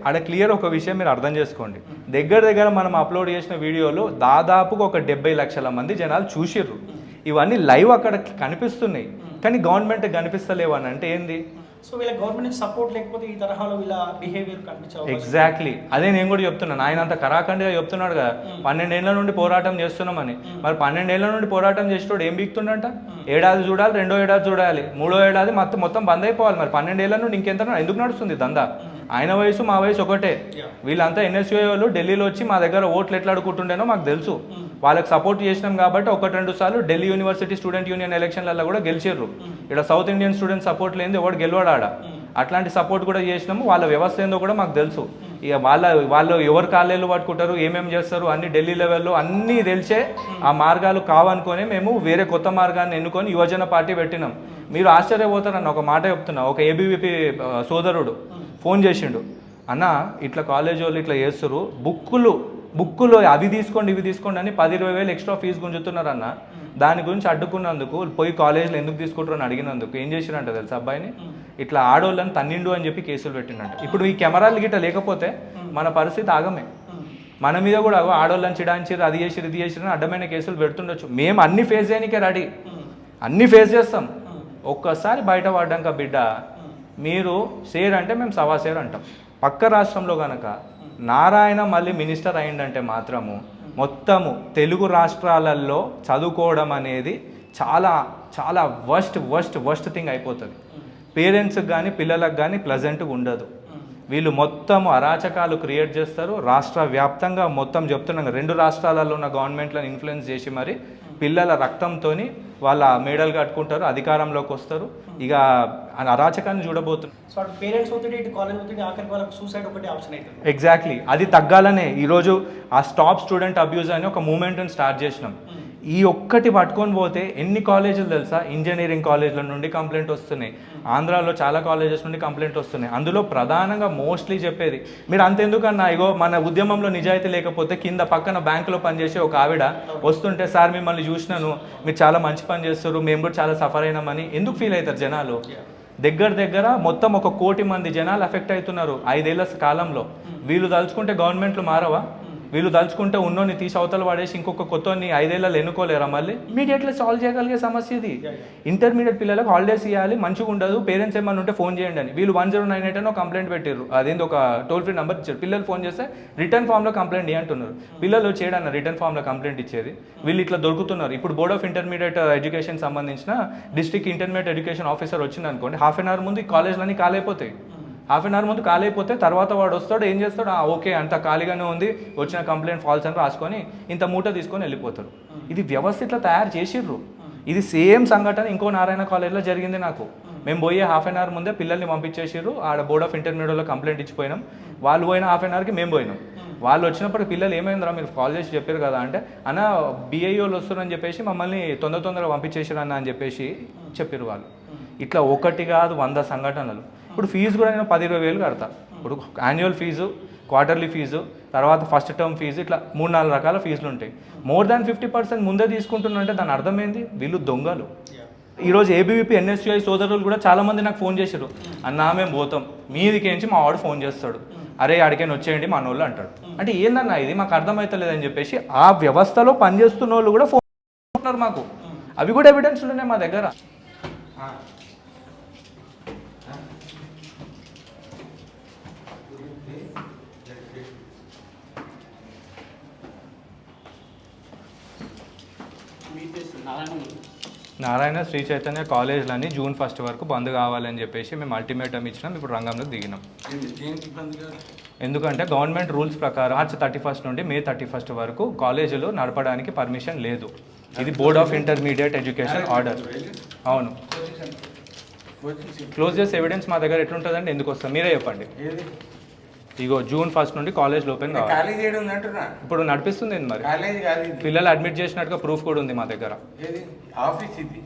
ఆడ క్లియర్ ఒక విషయం మీరు అర్థం చేసుకోండి. దగ్గర మనం అప్లోడ్ చేసిన వీడియోలు దాదాపుగా ఒక 70 లక్షల మంది జనాలు చూసిర్రు. ఇవన్నీ లైవ్ అక్కడ కనిపిస్తున్నాయి, కానీ గవర్నమెంట్ కనిపిస్తలేవు అని అంటే ఏంది? సో వీళ్ళ గవర్నమెంట్ సపోర్ట్ లేకపోతే ఈ తరహాలో వీళ్ళ బిహేవియర్ కనిపించవచ్చు. ఎగ్జాక్ట్లీ అదే నేను కూడా చెప్తున్నాను. ఆయన అంత కరాఖండిగా చెప్తున్నాడు కదా 12 ఏళ్ల నుండి పోరాటం చేస్తున్నామని. మరి 12 ఏళ్ల నుండి పోరాటం చేసేటోడు ఏం బీక్తుండంట? ఏడాది చూడాలి, 2వ ఏడాది చూడాలి, 3వ ఏడాది మొత్తం బంద్ అయిపోవాలి. మరి 12 ఏళ్ల నుండి ఇంకెంత ఎందుకు నడుస్తుంది దందా? ఆయన వయసు మా వయసు ఒకటే. వీళ్ళంతా ఎన్ఎస్యూఐ వాళ్ళు ఢిల్లీలో వచ్చి మా దగ్గర ఓట్లు ఎట్లా అడుగుతుంటేనో మాకు తెలుసు. వాళ్ళకి సపోర్ట్ చేసినాం కాబట్టి 1-2 సార్లు ఢిల్లీ యూనివర్సిటీ స్టూడెంట్ యూనియన్ ఎలక్షన్లలో కూడా గెలిచారు. ఇక్కడ సౌత్ ఇండియన్ స్టూడెంట్ సపోర్ట్ లేనిది ఎవడు గెలవాడు ఆడ. అట్లాంటి సపోర్ట్ కూడా చేసినాము. వాళ్ళ వ్యవస్థ ఏందో కూడా మాకు తెలుసు. ఇక వాళ్ళు ఎవరు కాలేళ్ళు పట్టుకుంటారు, ఏమేమి చేస్తారు అన్ని ఢిల్లీ లెవెల్లో అన్నీ తెలిసే ఆ మార్గాలు కావనుకొని మేము వేరే కొత్త మార్గాన్ని ఎన్నుకొని యువజన పార్టీ పెట్టినాం. మీరు ఆశ్చర్యపోతారన్న ఒక మాట చెప్తున్నా. ఒక ఏబీవీపీ సోదరుడు ఫోన్ చేసిండు, అన్న ఇట్లా కాలేజ్ వాళ్ళు ఇట్లా చేస్తారు, బుక్కులు బుక్కులో అవి తీసుకోండి ఇవి తీసుకోండి అని 10-20 వేలు ఎక్స్ట్రా ఫీజు గుంజుతున్నారన్న. దాని గురించి అడ్డుకున్నందుకు పోయి కాలేజ్లో ఎందుకు తీసుకుంటారని అడిగినందుకు ఏం చేసిరంట తెలుసా అబ్బాయిని, ఇట్లా ఆడోళ్ళని తన్నిండు అని చెప్పి కేసులు పెట్టిండంట. ఇప్పుడు ఈ కెమెరాలు గిట్ట లేకపోతే మన పరిస్థితి ఆగమే. మన మీద కూడా ఆడోళ్ళని చిడాంచిరు, అది చేసిరు ఇది చేసిరు అడ్డమైన కేసులు పెడుతుండొచ్చు. మేము అన్ని ఫేస్ చేయడానికే రెడీ, అన్ని ఫేస్ చేస్తాం. ఒక్కసారి బయట పడ్డాక బిడ్డ మీరు షేర్ అంటే మేము సవా షేర్ అంటాం. పక్క రాష్ట్రంలో కనుక నారాయణ మళ్ళీ మినిస్టర్ అయిందంటే మాత్రము మొత్తము తెలుగు రాష్ట్రాలలో చదువుకోవడం అనేది చాలా చాలా వర్స్ట్ థింగ్ అయిపోతుంది. పేరెంట్స్కి కానీ పిల్లలకు కానీ ప్లెజెంట్గా ఉండదు. వీళ్ళు మొత్తం అరాచకాలు క్రియేట్ చేస్తారు. రాష్ట్ర వ్యాప్తంగా మొత్తం చెప్తున్నాం, 2 రాష్ట్రాలలో ఉన్న గవర్నమెంట్లను ఇన్ఫ్లుయెన్స్ చేసి మరి పిల్లల రక్తంతో వాళ్ళ మేడలు కట్టుకుంటారు, అధికారంలోకి వస్తారు. ఇక అరాచకాన్ని చూడబోతున్నారు. సో పేరెంట్స్ ఒత్తిడి, ఇటు కాలేజ్ ఒత్తిడి, ఆఖరికి వాళ్ళకి సూసైడ్ ఒకటి ఆప్షన్ అవుతుంది. ఎగ్జాక్ట్లీ, అది తగ్గాలనే ఈరోజు ఆ స్టాప్ స్టూడెంట్ అబ్యూజ్ అని ఒక మూమెంట్ని స్టార్ట్ చేసినాం. ఈ ఒక్కటి పట్టుకొని పోతే ఎన్ని కాలేజీలు తెలుసా, ఇంజనీరింగ్ కాలేజ్ల నుండి కంప్లైంట్ వస్తున్నాయి, ఆంధ్రాలో చాలా కాలేజెస్ నుండి కంప్లైంట్ వస్తున్నాయి. అందులో ప్రధానంగా మోస్ట్లీ చెప్పేది, మీరు అంతెందుకన్నా ఇగో మన ఉద్యమంలో నిజాయితీ లేకపోతే కింద పక్కన బ్యాంకులో పనిచేసే ఒక ఆవిడ వస్తుంటే, సార్ మిమ్మల్ని చూసినాను మీరు చాలా మంచి పని చేస్తారు, మేము కూడా చాలా సఫర్ అయినామని ఎందుకు ఫీల్ అవుతారు జనాలు? దగ్గర మొత్తం 1 కోటి మంది జనాలు ఎఫెక్ట్ అవుతున్నారు 5 ఏళ్ల కాలంలో. వీళ్ళు తలుచుకుంటే గవర్నమెంట్లు మారవా? వీళ్ళు తలుచుకుంటే ఉన్నోని తీసి అవతల పడేసి ఇంకొక కొత్తని 5 ఏళ్ళలో ఎన్నుకోలేరా? మళ్ళీ ఇమీడియట్లీ సాల్వ్ చేయగలిగే సమస్య ఇది. ఇంటర్మీడియట్ పిల్లలకు హాలిడేస్ ఇవ్వాలి, మంచిగా ఉండదు, పేరెంట్స్ ఏమన్నా ఉంటే ఫోన్ చేయండి అని. వీళ్ళు 1098 అని ఒక కంప్లైంట్ పెట్టారు, అదేంటి ఒక టోల్ ఫ్రీ నెంబర్ ఇచ్చారు. పిల్లలు ఫోన్ చేస్తే రిటర్న్ ఫామ్లో కంప్లైంట్ ఇవ్వంటున్నారు. పిల్లలు చేయడన్న రిటర్న్ ఫామ్లో కంప్లైంట్ ఇచ్చేది. వీళ్ళు ఇట్లా దొరుకుతున్నారు. ఇప్పుడు బోర్డ్ ఆఫ్ ఇంటర్మీడియట్ ఎడ్యుకేషన్ సంబంధించిన డిస్ట్రిక్ట్ ఇంటర్మీడియట్ ఎడ్యుకేషన్ ఆఫీసర్ వచ్చింది అనుకోండి, హాఫ్ అన్ అవర్ ముందు ఈ కాలేజ్లన్నీ కాలైపోతాయి. హాఫ్ అన్ అవర్ ముందు ఖాళీ అయిపోతే తర్వాత వాడు వస్తాడు, ఏం చేస్తాడు, ఓకే అంత ఖాళీగానే ఉంది, వచ్చిన కంప్లైంట్ ఫాల్స్ అని రాసుకొని ఇంత మూట తీసుకొని వెళ్ళిపోతారు. ఇది వ్యవస్థ ఇట్లా తయారు చేసిర్రు. ఇది సేమ్ సంఘటన ఇంకో నారాయణ కాలేజ్లో జరిగింది నాకు. మేము పోయే హాఫ్ అన్ అవర్ ముందే పిల్లల్ని పంపించేసారు. ఆడ బోర్డ్ ఆఫ్ ఇంటర్మీడియట్లో కంప్లైంట్ ఇచ్చిపోయినాం. వాళ్ళు పోయిన హాఫ్ అన్ అవర్కి మేము పోయినాం. వాళ్ళు వచ్చినప్పుడు పిల్లలు ఏమైందిరా మీరు కాల్ చేసి చెప్పారు కదా అంటే, అన్న BIOలు వస్తున్నారని చెప్పేసి మమ్మల్ని తొందరగా పంపించేసారు అన్న అని చెప్పేసి చెప్పారు వాళ్ళు. ఇట్లా ఒకటి కాదు 100 సంఘటనలు. ఇప్పుడు ఫీజు కూడా నేను 10-20 వేలు కడతా. ఇప్పుడు యాన్యువల్ ఫీజు, క్వార్టర్లీ ఫీజు, తర్వాత ఫస్ట్ టర్మ్ ఫీజు, ఇట్లా 3-4 రకాల ఫీజులు ఉంటాయి. మోర్ దాన్ 50% ముందే తీసుకుంటున్నారంటే దాని అర్థమైంది వీళ్ళు దొంగలు. ఈరోజు ABVP NSUI సోదరులు కూడా చాలామంది నాకు ఫోన్ చేశారు, అన్నా మేము పోతాం, మీదికేంచి మా వాడు ఫోన్ చేస్తాడు, అరే అడిగేని వచ్చేయండి మన వాళ్ళు అంటాడు. అంటే ఏందన్నా ఇది మాకు అర్థమవుతలేదని చెప్పేసి ఆ వ్యవస్థలో పనిచేస్తున్న వాళ్ళు కూడా ఫోన్ చేస్తున్నారు మాకు. అవి కూడా ఎవిడెన్స్లు ఉన్నాయి మా దగ్గర. నారాయణ శ్రీ చైతన్య కాలేజ్లని జూన్ 1 వరకు బంద్ కావాలని చెప్పేసి మేము అల్టిమేటం ఇచ్చినాం. ఇప్పుడు రంగంలోకి దిగినాం. ఎందుకంటే గవర్నమెంట్ రూల్స్ ప్రకారం మార్చ్ 31 నుండి మే 31 వరకు కాలేజీలు నడపడానికి పర్మిషన్ లేదు. ఇది board of intermediate education order. అవును, క్లోజ్ చేసే ఎవిడెన్స్ మా దగ్గర ఎట్లుంటుందండి? ఎందుకు వస్తాం మీరే చెప్పండి. ఇగో జూన్ 1 నుండి కాలేజ్ ఓపెన్ కావాలి. ఇప్పుడు నడిపిస్తుంది మరి, పిల్లలు అడ్మిట్ చేసినట్టుగా ప్రూఫ్ కూడా ఉంది మా దగ్గర. ఆఫీస్ ఇది,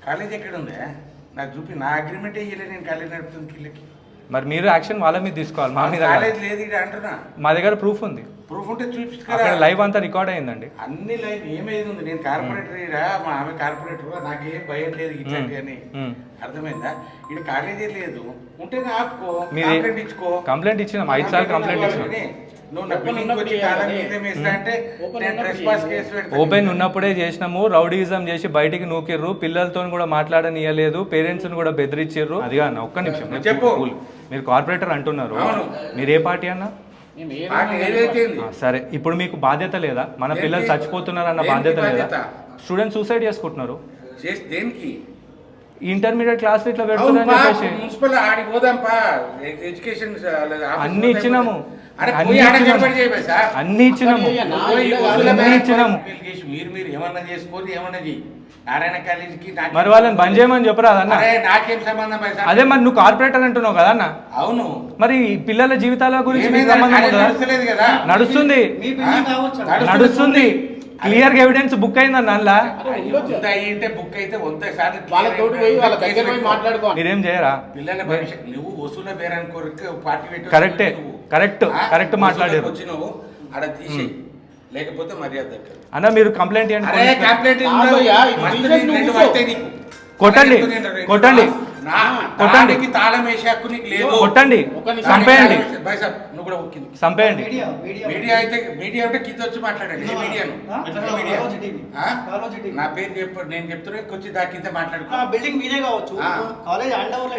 కాలేజ్ ఎక్కడ ఉంది నాకు చూపి, నా అగ్రిమెంట్ ఇయ్యలే నేను కాలేజ్ నడుపుతుంది పిల్లకి. మరి మీరు యాక్షన్ వాళ్ళ మీద తీసుకోవాలి, మా మీద కాలేజ్ లేదు ఇక్కడ అంటున్నా. మా దగ్గర ప్రూఫ్ ఉంది, ప్రూఫ్ ఉంటే చూపించుకోవాలి. లైవ్ అంతా రికార్డ్ అయిందండి. అన్ని లైవ్ ఏమైంది ఉంది. నేను కార్పొరేటర్, మా ఆమె కార్పొరేటర్, నాకేం భయం లేదు ఇట్లాంటి అని. అర్థమైందా? ఇక్కడ కాలేజీ లేదు, ఉంటే ఆపుకో, కంప్లైంట్ ఇచ్చుకో. కంప్లైంట్ ఇచ్చినాం, 5 సార్లు కంప్లైంట్ ఇచ్చినాం. ఓపెన్ ఉన్నప్పుడే చేసినాము. రౌడీజం చేసి బయటికి నూకిర్రు, పిల్లలతో కూడా మాట్లాడనియలేదు, పేరెంట్స్ కూడా బెదిరించారు. అది కాదు, ఒక్క నిమిషం చెప్పు. మీరు కార్పొరేటర్ అంటున్నారు, మీరు ఏ పార్టీ అన్నా? సరే, ఇప్పుడు మీకు బాధ్యత లేదా? మన పిల్లలు చచ్చిపోతున్నారు అన్న బాధ్యత లేదా? స్టూడెంట్స్ సూసైడ్ చేసుకుంటున్నారు, ఇంటర్మీడియట్ క్లాస్ ఇట్లా పెడుతున్నారని చెప్పేసి అన్ని ఇచ్చినాము. మరి వాళ్ళని బంద్ చేయమని చెప్పరా అన్న? నాకేం సంబంధం? అదే మరి నువ్వు కార్పొరేటర్ అంటున్నావు కదా అన్న. అవును, మరి పిల్లల జీవితాల గురించి నడుస్తుంది, నడుస్తుంది. క్లియర్ గా ఎవిడెన్స్ బుక్ అయిందన్న అందులో. బుక్ అయితే మీరేం చేయరా? పిల్లల భవిష్యత్ నువ్వు వసూల బేరానికి పార్టీ కరెక్ట్ మాట్లాడారు. ఆడ తీసేయి, లేకపోతే మర్యాద దక్కదు. అన్న మీరు కంప్లైంట్ ఇవ్వండి. అరే కంప్లైంట్ కొట్టండి కొట్టండి కొట్టండి తాళం వేసే హక్కు నీకు లేదు. కొట్టండి, చంపేయండి, భాయ్ సాబ్ నువ్వు కూడా ఒక్కింది చంపేయండి. మీడియా అయితే మీడియా అంటే కింద వచ్చి మాట్లాడండి. ఏ మీడియాను మీడియా నా పేరు చెప్ప నేను చెప్తున్నా వచ్చి దాని కింద మాట్లాడుకో. బిల్డింగ్ మీదే కావచ్చు, కాలేజ్ హ్యాండ్ ఓవర్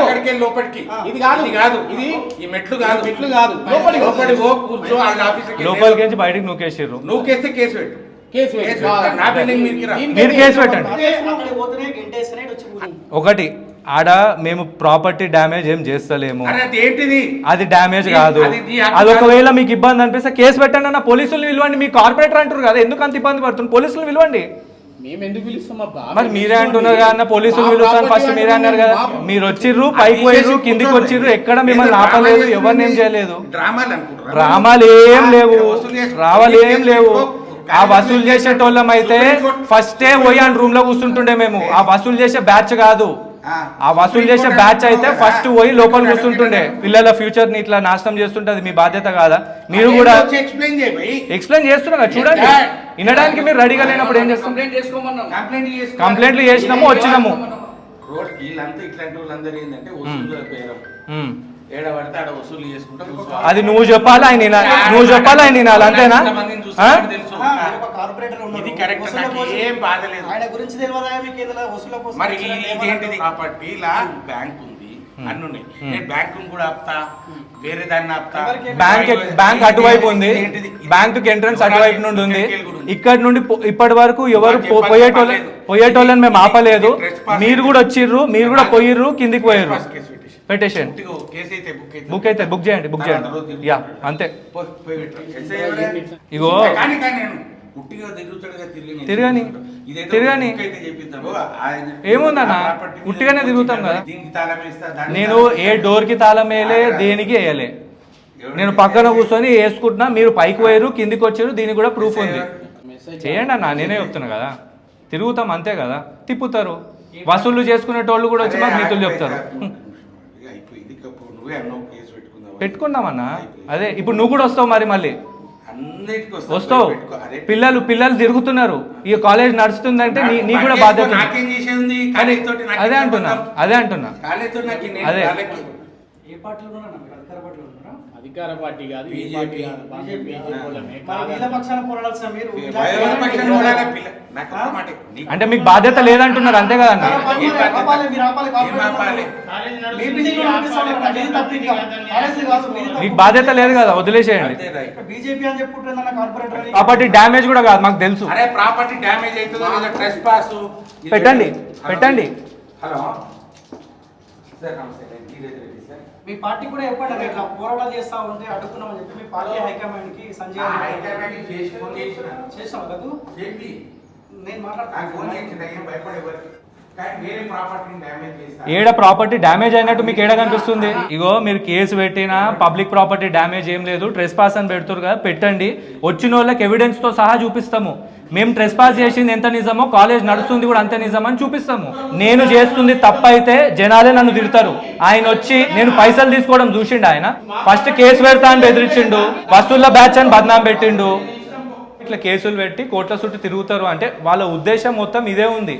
అక్కడికి లోపలికి. ఇది కాదు ఇది ఈ మెట్లు కాదు లోపలికి పో కూర్చో. వాళ్ళ ఆఫీస్ లోపలికి నుంచి బయటికి నూకేసారు. నూకేస్తే కేసు పెట్టు. నా బిల్డింగ్ మీరు కేసు పెట్టండి. ఒకటి ఆడ మేము ప్రాపర్టీ డ్యామేజ్ ఏం చేస్తలేము, అది డ్యామేజ్ కాదు. అది ఒకవేళ మీకు ఇబ్బంది అనిపిస్తే కేసు పెట్టండి అన్న, పోలీసులు పిలవండి. మీ కార్పొరేటర్ అంటారు కదా, ఎందుకు అంత ఇబ్బంది పడుతుంది, పోలీసులు పిలవండి. మేము ఎందుకు పిలుస్తాం అబ్బా? మరి మీరే అంటున్నారు కదా అన్న, పోలీసులు పిలుస్తాను ఫస్ట్ మీరే అన్నారు కదా. మీరు వచ్చిర్రు, పైకి పోయిర్రు, కిందికి వచ్చిర్రు, ఎక్కడ మిమ్మల్ని ఆపలేదు, ఎవరిని ఏం చేయలేదు. డ్రామాలు ఏం లేవు, రావాలి ఏం లేవు. ఆ వసూలు చేసేటోళ్ళం అయితే ఫస్టే పోయి అని రూమ్ లో కూర్చుంటుండే మేము. ఆ వసూలు చేసే బ్యాచ్ కాదు, ఆ వసూలు చేసే బ్యాచ్ అయితే ఫస్ట్ పోయి లోపల కూర్చుంటుండే. పిల్లల ఫ్యూచర్ ని ఇట్లా నాశనం చేస్తుంటే అది మీ బాధ్యత కాదా? మీరు కూడా ఎక్స్ప్లెయిన్ చేస్తున్నారు కదా, చూడండి. వినడానికి మీరు రెడీగా లేనప్పుడు ఏం చేస్తాం? కంప్లైంట్లు చేసినాము, వచ్చినాము. వీళ్ళంతా ఇట్లాంటి వాళ్ళందరూ ఏంటంటే ఏడబడితే ఆడ వసూలు చేసుకుంటాం. అది నువ్వు చెప్పాలి, ఆయన నువ్వు చెప్పాలి, ఆయన వినాలి, అంతేనా? ఇది కరెక్ట్, నాకు ఏం బాధ లేదు. మరి ఇదేంటిది ప్రాపర్టీ లా బ్యాంక్ ఉంది, అన్ని ఉన్నాయి. నేను బ్యాంకు కూడా ఆపుతా, వేరే దాన్ని ఆపుతా. బ్యాంక్ అటువైపు ఉంది, బ్యాంక్ ఎంట్రన్స్ అటువైపు నుండి ఉంది. ఇక్కడ నుండి ఇప్పటి వరకు ఎవరు పోయేటోళ్ళని మేము ఆపలేదు. మీరు కూడా వచ్చిర్రు, మీరు కూడా పోయిర్రు, కిందికి పోయిర్రు. పెట్టేసేయండి, బుక్ చేయండి. యా అంతే. ఇగో తిరగని ఏముందన్న, ఉట్టిగానే తిరుగుతాం కదా. నేను ఏ డోర్ కి తాళం వేయలే, దేనికి వేయలే. నేను పక్కన కూర్చొని వేసుకుంటున్నా, మీరు పైకి పోయారు, కిందికి వచ్చారు, దీనికి కూడా ప్రూఫ్ ఉంది. చేయండి అన్న, నేనే చెప్తున్నా కదా. తిరుగుతాం అంతే కదా, తిప్పుతారు. వసూళ్లు చేసుకునేటోళ్ళు కూడా వచ్చి మాకు నీతులు చెప్తారు. పెట్టుకున్నామన్నా, అదే ఇప్పుడు నువ్వు కూడా వస్తావు, మరి మళ్ళీ వస్తావు. పిల్లలు తిరుగుతున్నారు, ఈ కాలేజ్ నడుస్తుందంటే నీ కూడా బాధ్యత. అదే అంటున్నా అదే. అధికార పార్టీ కాదు, అంటే మీకు బాధ్యత లేదంటున్నారు, అంతే కదన్న? మీకు బాధ్యత లేదు కదా, వదిలేసేయండి. ప్రాపర్టీ డ్యామేజ్ కూడా కాదు, మాకు తెలుసు. ప్రాపర్టీ డ్యామేజ్ అవుతుంది, ట్రెస్ పాస్ పెట్టండి. హలో మీ పార్టీ కూడా చెప్పండి, ఇట్లా పోరాటాలు చేస్తా ఉంటే అడుగుతున్నామని చెప్పి మీ పార్టీ హైకమాండ్ కి సంజయ్ చేసాం కదా. నేను ఏడ ప్రాపర్టీ డ్యామేజ్ అయినట్టు మీకు ఏడ కనిపిస్తుంది? ఇగో మీరు కేసు పెట్టినా పబ్లిక్ ప్రాపర్టీ డ్యామేజ్ ఏం లేదు, ట్రెస్ పాస్ అని పెడుతురు కదా, పెట్టండి. వచ్చిన వాళ్ళకి ఎవిడెన్స్ తో సహా చూపిస్తాము. మేము ట్రెస్ పాస్ చేసింది ఎంత నిజమో, కాలేజ్ నడుస్తుంది కూడా అంతే నిజమని చూపిస్తాము. నేను చేస్తుంది తప్పైతే జనాలే నన్ను తిడతారు. ఆయన వచ్చి నేను పైసలు తీసుకోవడం చూసిండు, ఆయన ఫస్ట్ కేసు పెడతా అని బెదిరించిండు, వసూళ్ళ బ్యాచ్ అని బద్నాం పెట్టిండు. ఇట్లా కేసులు పెట్టి కోట్ల చుట్టూ తిరుగుతారు అంటే వాళ్ళ ఉద్దేశం మొత్తం ఇదే ఉంది.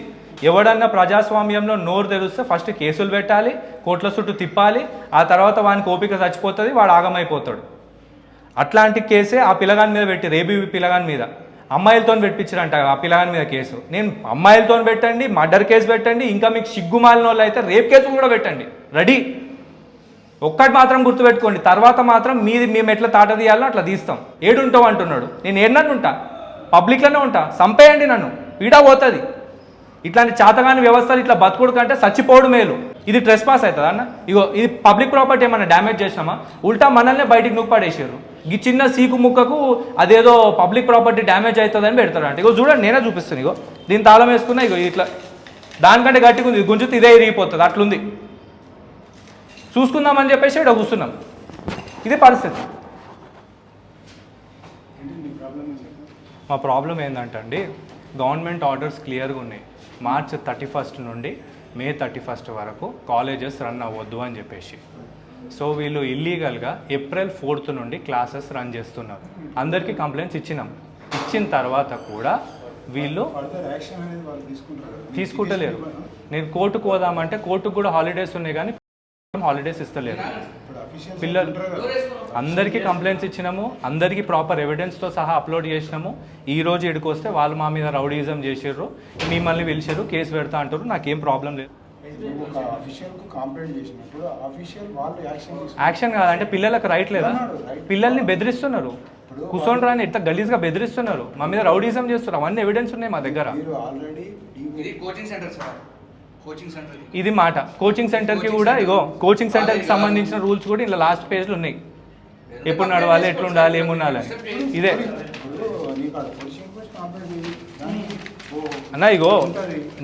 ఎవడన్నా ప్రజాస్వామ్యంలో నోరు తెరిస్తే ఫస్ట్ కేసులు పెట్టాలి, కోట్ల చుట్టూ తిప్పాలి, ఆ తర్వాత వానికి ఓపిక చచ్చిపోతుంది, వాడు ఆగమైపోతాడు. అట్లాంటి కేసే ఆ పిల్లగాని మీద పెట్టి, రేబీ పిల్లగాని మీద అమ్మాయిలతో పెట్టించారంట ఆ పిల్లగాని మీద కేసు. నేను అమ్మాయిలతో పెట్టండి, మర్డర్ కేసు పెట్టండి, ఇంకా మీకు సిగ్గుమాలిన వాళ్ళు అయితే రేప్ కేసులు కూడా పెట్టండి, రెడీ. ఒక్కటి మాత్రం గుర్తుపెట్టుకోండి, తర్వాత మాత్రం మేము ఎట్లా తాట తీయాలో అట్లా తీస్తాం. ఏడుంటావు అంటున్నాడు, నేను ఏడన్నా ఉంటా, పబ్లిక్లోనే ఉంటా, చంపేయండి నన్ను, పీడా పోతుంది. ఇట్లాంటి చేతగాని వ్యవస్థలు ఇట్లా బతుకుడు కంటే చచ్చిపోవడం మేలు. ఇది ట్రెస్ పాస్ అవుతుంది అన్న. ఇగో ఇది పబ్లిక్ ప్రాపర్టీ ఏమన్నా డ్యామేజ్ చేసినామా? ఉల్టా మనల్నే బయటికి నూపడేసారు. ఈ చిన్న సీకు ముక్కకు అదేదో పబ్లిక్ ప్రాపర్టీ డ్యామేజ్ అవుతుందని పెడతారంట. ఇగో చూడండి, నేనే చూపిస్తాను. ఇగో దీని తాళం వేసుకున్నా, ఇగో ఇట్లా దానికంటే గట్టిగా ఉంది, గుంజుతూ ఇదే ఇరిగిపోతుంది, అట్లుంది. చూసుకుందామని చెప్పేసి ఇక్కడ కూర్చున్నాం. ఇది పరిస్థితి. మా ప్రాబ్లం ఏంటంటే గవర్నమెంట్ ఆర్డర్స్ క్లియర్గా ఉన్నాయి. మార్చ్ 31 నుండి మే 31 వరకు కాలేజెస్ రన్ అవ్వద్దు అని చెప్పేసి. సో వీళ్ళు ఇల్లీగల్గా ఏప్రిల్ 4th నుండి క్లాసెస్ రన్ చేస్తున్నారు. అందరికీ కంప్లైంట్స్ ఇచ్చిన తర్వాత కూడా వీళ్ళు తీసుకుంటలేరు. నేను కోర్టుకు పోదామంటే కోర్టుకు కూడా హాలిడేస్ ఉన్నాయి కానీ హాలిడేస్ ఇస్తలేరు. పిల్లలు అందరికీ కంప్లైంట్స్ ఇచ్చినాము, అందరికీ ప్రాపర్ ఎవిడెన్స్తో సహా అప్లోడ్ చేసినాము. ఈ రోజు ఇక్కడికి వస్తే వాళ్ళు మా మీద రౌడీజం చేసిర్రు, మిమ్మల్ని పిలిచారు, కేసు పెడతా అంటారు. నాకేం ప్రాబ్లం లేదు. యాక్షన్ కాదంటే పిల్లలకు రైట్ లేదా? పిల్లల్ని బెదిరిస్తున్నారు, కూర్చొని రాని ఇట్లా గలీజ్గా బెదిరిస్తున్నారు, మా మీద రౌడీజం చేస్తున్నారు. అవన్నీ ఎవిడెన్స్ ఉన్నాయి మా దగ్గర. ఇది మాట కోచింగ్ సెంటర్కి కూడా ఇగో కోచింగ్ సెంటర్కి సంబంధించిన రూల్స్ కూడా ఇలా లాస్ట్ పేజ్లో ఉన్నాయి. ఎప్పుడు నడవాలి, ఎట్లా ఉండాలి, ఏముండాలి. ఇదే అన్న ఇగో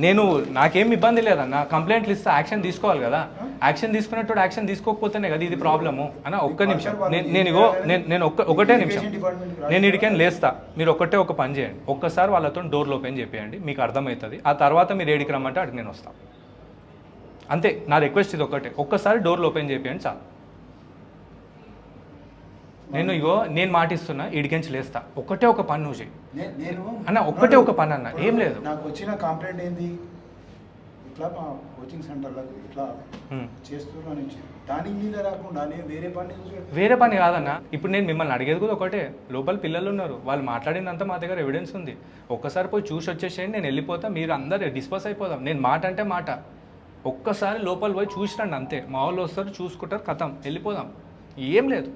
నేను నాకేం ఇబ్బంది లేదన్న, కంప్లైంట్లు ఇస్తే యాక్షన్ తీసుకోవాలి కదా. యాక్షన్ తీసుకున్నట్టు యాక్షన్ తీసుకోకపోతేనే కదా ఇది ప్రాబ్లము అన్న. ఒక్క నిమిషం నేను ఒకటే నిమిషం నేను ఇడికని లేస్తా. మీరు ఒక పని చేయండి, ఒక్కసారి వాళ్ళతో డోర్లు ఓపెన్ చేయండి, మీకు అర్థమవుతుంది. ఆ తర్వాత మీరు ఏడికి రమ్మంటే అడిగి నేను వస్తాను. అంతే, నా రిక్వెస్ట్ ఇది ఒకటే, ఒక్కసారి డోర్లు ఓపెన్ చేయండి చాలు. నేను మాటిస్తున్నా, ఇడికెంచి లేస్తా. ఒకటే ఒక పని నువ్వు చేయి అన్న, ఒకటే ఒక పని అన్న, ఏం లేదు. నాకు వచ్చిన కంప్లైంట్ ఏంది, ఇట్లా మా కోచింగ్ సెంటర్లకు ఇట్లా చేస్తున్నా నుంచి దాని మీద రాకుండా వేరే పని కాదన్న. ఇప్పుడు నేను మిమ్మల్ని అడిగేది కూడా ఒకటే, లోపల పిల్లలు ఉన్నారు, వాళ్ళు మాట్లాడినంత మా దగ్గర ఎవిడెన్స్ ఉంది. ఒక్కసారి పోయి చూసి వచ్చేసేయండి, నేను వెళ్ళిపోతా, మీరు అందరు డిస్పస్ అయిపోదాం. నేను మాట అంటే మాట, ఒక్కసారి లోపల పోయి చూసిరండి అంతే. మా వాళ్ళు వస్తారు, చూసుకుంటారు, కథం, వెళ్ళిపోదాం. ఏం లేదు.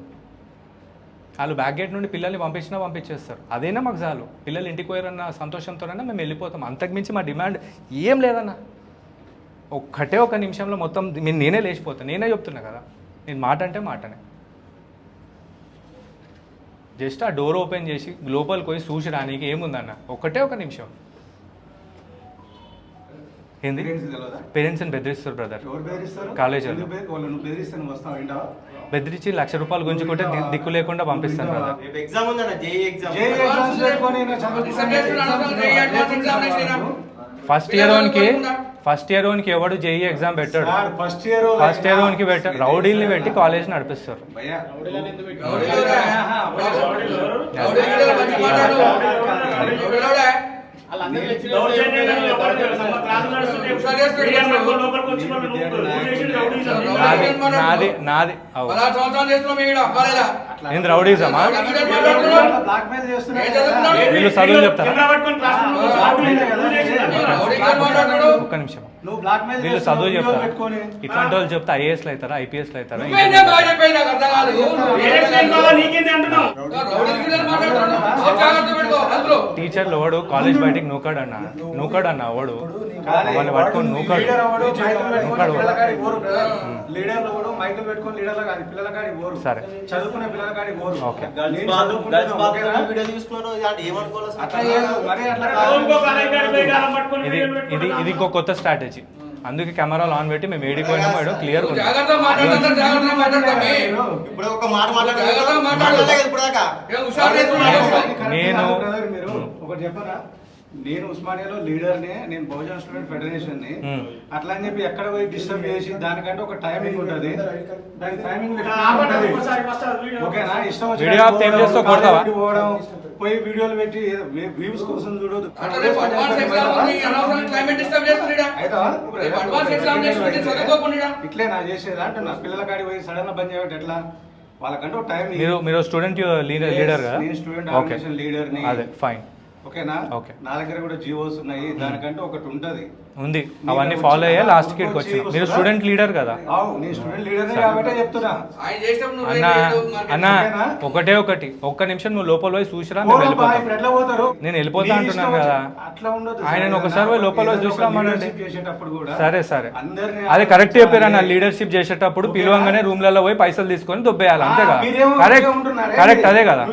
వాళ్ళు బ్యాక్ గేట్ నుండి పిల్లల్ని పంపించేస్తారు. అదైనా మాకు చాలు. పిల్లలు ఇంటికి పోయారన్న సంతోషంతోనైనా మేము వెళ్ళిపోతాం. అంతకుమించి మా డిమాండ్ ఏం లేదన్న. ఒక్కటే ఒక నిమిషంలో మొత్తం నేనే లేచిపోతాను. నేనే చెప్తున్నా కదా, నేను మాట అంటే మాటనే. జస్ట్ ఆ డోర్ ఓపెన్ చేసి లోపలికి పోయి చూసి రానికి ఏముందన్న, ఒకటే ఒక నిమిషం. ఏంది పేరెంట్స్ని బెదిరిస్తారు బ్రదర్, కాలేజీలో బెదిరించి ₹1,00,000 గుంజుకుంటే దిక్కు లేకుండా పంపిస్తాను బ్రదర్. ఫస్ట్ ఇయర్ ఓన్కి ఎవడు జేఈ ఎగ్జామ్ పెట్టాడు. ఫస్ట్ ఇయర్ ఓన్కి పెట్టాడు. రౌడీల్ని పెట్టి కాలేజ్ నడిపిస్తారు. నాది ఏంది రౌడీజమా? వీళ్ళు చదువు చెప్తారా? ఒక్క నిమిషం, వీళ్ళు చదువు చెప్తారా? ఇట్లాంటి వాళ్ళు చెప్తే ఐఏఎస్లు అవుతారా, ఐపీఎస్లు అవుతారా? టీచర్లు వాడు కాలేజ్ బయటికి నూకాడు అన్న వాడు వాళ్ళని పట్టుకొని నూకాడు. సరే ఓకే, ఇది ఇంకో కొత్త స్ట్రాటజీ. అందుకే కెమెరాలు ఆన్ పెట్టి మేము ఏడిపోయినా మేడం క్లియర్ నేను ఒకటి చెప్పరా, నేను ఉస్మానియాలో లీడర్ని, నేను బహుజన స్టూడెంట్ ఫెడరేషన్ ని. అట్లా అని చెప్పి ఎక్కడ పోయి డిస్టర్బ్ చేసి దానికంటే ఒక టైమింగ్ ఉంటుంది. దాని టైమింగ్ ఓకేనా, ఇష్టం పోవడం, పోయి వీడియోలు పెట్టి వ్యూస్ కోసం చూడదు. ఇట్లే నా చేసేది అంటున్నా. పిల్లల కాడికి పోయి సడన్ గా బంద్ చేయబట్టి ఎట్లా? వాళ్ళకంటే టైం. మీరు స్టూడెంట్ లీడర్ కదా? నేను స్టూడెంట్ ఆర్గనైజేషన్ లీడర్ ని. అదే ఫైన్, ఓకేనా? ఓకే, నా దగ్గర కూడా జీవోస్ ఉన్నాయి, దానికంటే ఒకటి ఉంటది ఉంది. అవన్నీ ఫాలో అయ్యే లాస్ట్ కి వచ్చి మీరు స్టూడెంట్ లీడర్ కదా? నేను స్టూడెంట్ లీడర్ కాబట్టి చెప్తున్నా అన్న. ఒకటే ఒకటి, ఒక్క నిమిషం నువ్వు లోపల పోయి చూసిరా, నేను వెళ్ళిపోతా అంటున్నాను కదా. ఆయన ఒకసారి పోయి లోపల పోయి చూసిరామనండి. సరే సరే, అదే కరెక్ట్ చెప్పారన్న. లీడర్షిప్ చేసేటప్పుడు పిలవంగానే రూమ్లలో పోయి పైసలు తీసుకొని దుబ్బేయాలి, అంతేగా? కరెక్ట్ అదే కదా?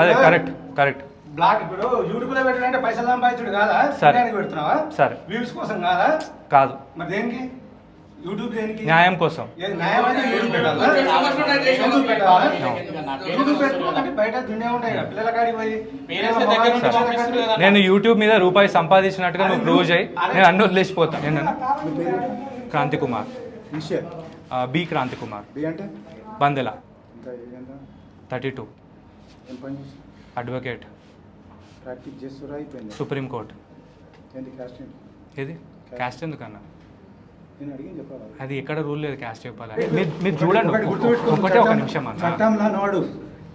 అదే కరెక్ట్ కరెక్ట్. బ్లాక్ ఇప్పుడు యూట్యూబ్ లో పెట్టాలంటే పైసలు సంపాదించుడు కాదా? సరే పెడుతున్నావా? సరే, వ్యూస్ కోసం కాదా? కాదు. మరి దేనికి? యూట్యూబ్ దేనికి? న్యాయం కోసం. న్యాయం అయితే యూట్యూబ్ పెట్టుకోవాలంటే బయట దునియా ఉంటాయి కదా, పిల్లల కాడికి పోయి. నేను యూట్యూబ్ మీద రూపాయి సంపాదించినట్టుగా నువ్వు ప్రూవ్ చేయి, నేను అన్ని వదిలేసిపోతాను. నేను క్రాంతి కుమార్. బి క్రాంతి కుమార్, బి అంటే బందెల, ఇంకా ఏదంట 32, ఏం పని చేసి అడ్వకేట్, ప్రాక్టీస్ చేస్తురా అయిపోయింది. సుప్రీంకోర్టు. ఏంటి క్యాస్ట్ ఏంటి? ఏది క్యాస్ట్ ఎందుకన్నా? నేను అడిగింది చెప్పాలి. అది ఎక్కడ రూల్ లేదు క్యాస్ట్ చెప్పాలి. మీరు చూడండి ఒకటి గుర్తుపెట్టుకో, ఒకటే ఒక నిమిషం అన్న. చట్టంలో నోడు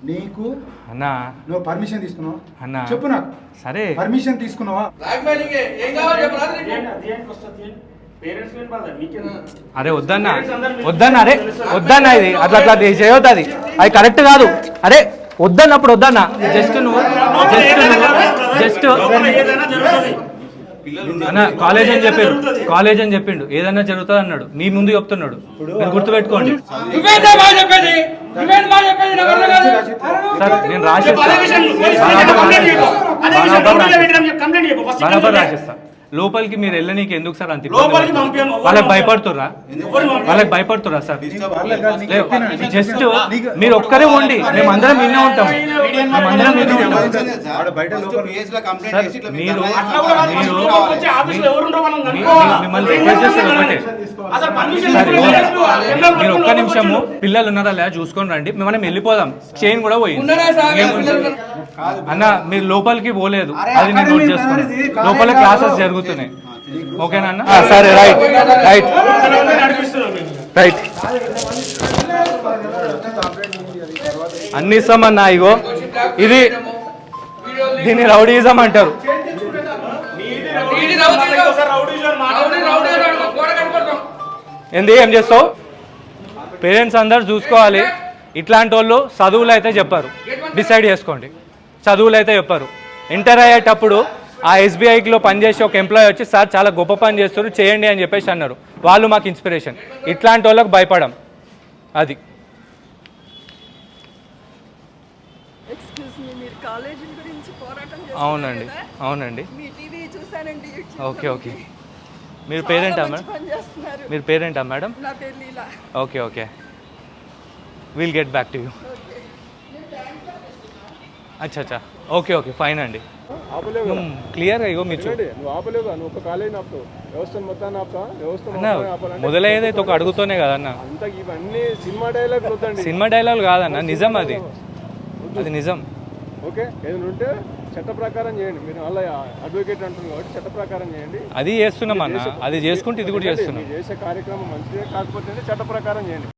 నీకు అన్నా నువ్వు పర్మిషన్ తీసుకున్నావా? అన్నా. చెప్పు నాకు. సరే పర్మిషన్ తీసుకున్నావా? ఏం కావాలి చెప్పు రాత్రి అరే వద్దన్నా వద్దన్నా, అరే వద్దన్నా, ఇది అట్లా అట్లా చేయొద్దు, అది కరెక్ట్ కాదు. అరే వద్దన్నప్పుడు వద్దన్నా. జస్ట్ అన్న కాలేజ్ అని చెప్పిండు ఏదన్నా జరుగుతుంది అన్నాడు. నీ ముందు చెప్తున్నాడు, మీరు గుర్తుపెట్టుకోండి. సార్ నేను బరాబర్ రాసిస్తా. లోపలికి మీరు వెళ్ళనీకి ఎందుకు సార్ అంత వాళ్ళకి భయపడుతుర్రా? వాళ్ళకి భయపడుతుర్రా సార్? జస్ట్ మీరు ఒక్కరే ఉండి మేమందరం వినే ఉంటాం, మేమందరం వినే ఉంటాం. మిమ్మల్ని రిక్వెస్ట్ చేస్తారు ఒకటే, మీరు ఒక్క నిమిషము పిల్లలు ఉన్నారా లేదా చూసుకొని రండి, మనం వెళ్ళిపోదాం. చైన్ కూడా పోయింది అన్న, మీరు లోపలికి పోలేదు, అది నేను నోట్ చేసుకున్నాను. లోపల క్లాసెస్ జరుగుతున్నాయి, ఓకేనా అన్న? సరే రైట్ రైట్ రైట్ అన్ని ఇస్తామన్నా. ఇగో ఇది దీన్ని రౌడీజం అంటారు. ఏంది ఏం చేస్తావు? పేరెంట్స్ అందరు చూసుకోవాలి. ఇట్లాంటి వాళ్ళు చదువులు అయితే చెప్పారు, డిసైడ్ చేసుకోండి. చదువులు అయితే చెప్పారు. ఇంటర్ అయ్యేటప్పుడు ఆ ఎస్బీఐలో పనిచేసి ఒక ఎంప్లాయీ వచ్చి సార్ చాలా గొప్ప పని చేస్తారు చేయండి అని చెప్పేసి అన్నారు. వాళ్ళు మాకు ఇన్స్పిరేషన్. ఇట్లాంటి వాళ్ళకి భయపడం. అది అవునండి అవునండి. Okay okay. మీరు పేరెంటా మేడం? మీరు పేరెంటా madam? Okay okay, will get back to you. అచ్చా అచ్చా, ఓకే ఓకే, ఫైన్ అండి. క్లియర్గా ఇగో మీరు మొదలయ్యేదైతే ఒక అడుగుతూనే కదన్న. సినిమా డైలాగ్ కాదన్న, నిజం అది, అది నిజం. ఓకే, ఏదైనా ఉంటే చట్ట ప్రకారం చేయండి. మీరు అలా అడ్వకేట్ అంటున్నారు కాబట్టి చట్ట ప్రకారం చేయండి. అది చేస్తున్నాం అన్న, అది చేసుకుంటే ఇది కూడా చేస్తున్నాం. చేసే కార్యక్రమం మంచిదే, కాకపోతే చట్ట ప్రకారం చేయండి.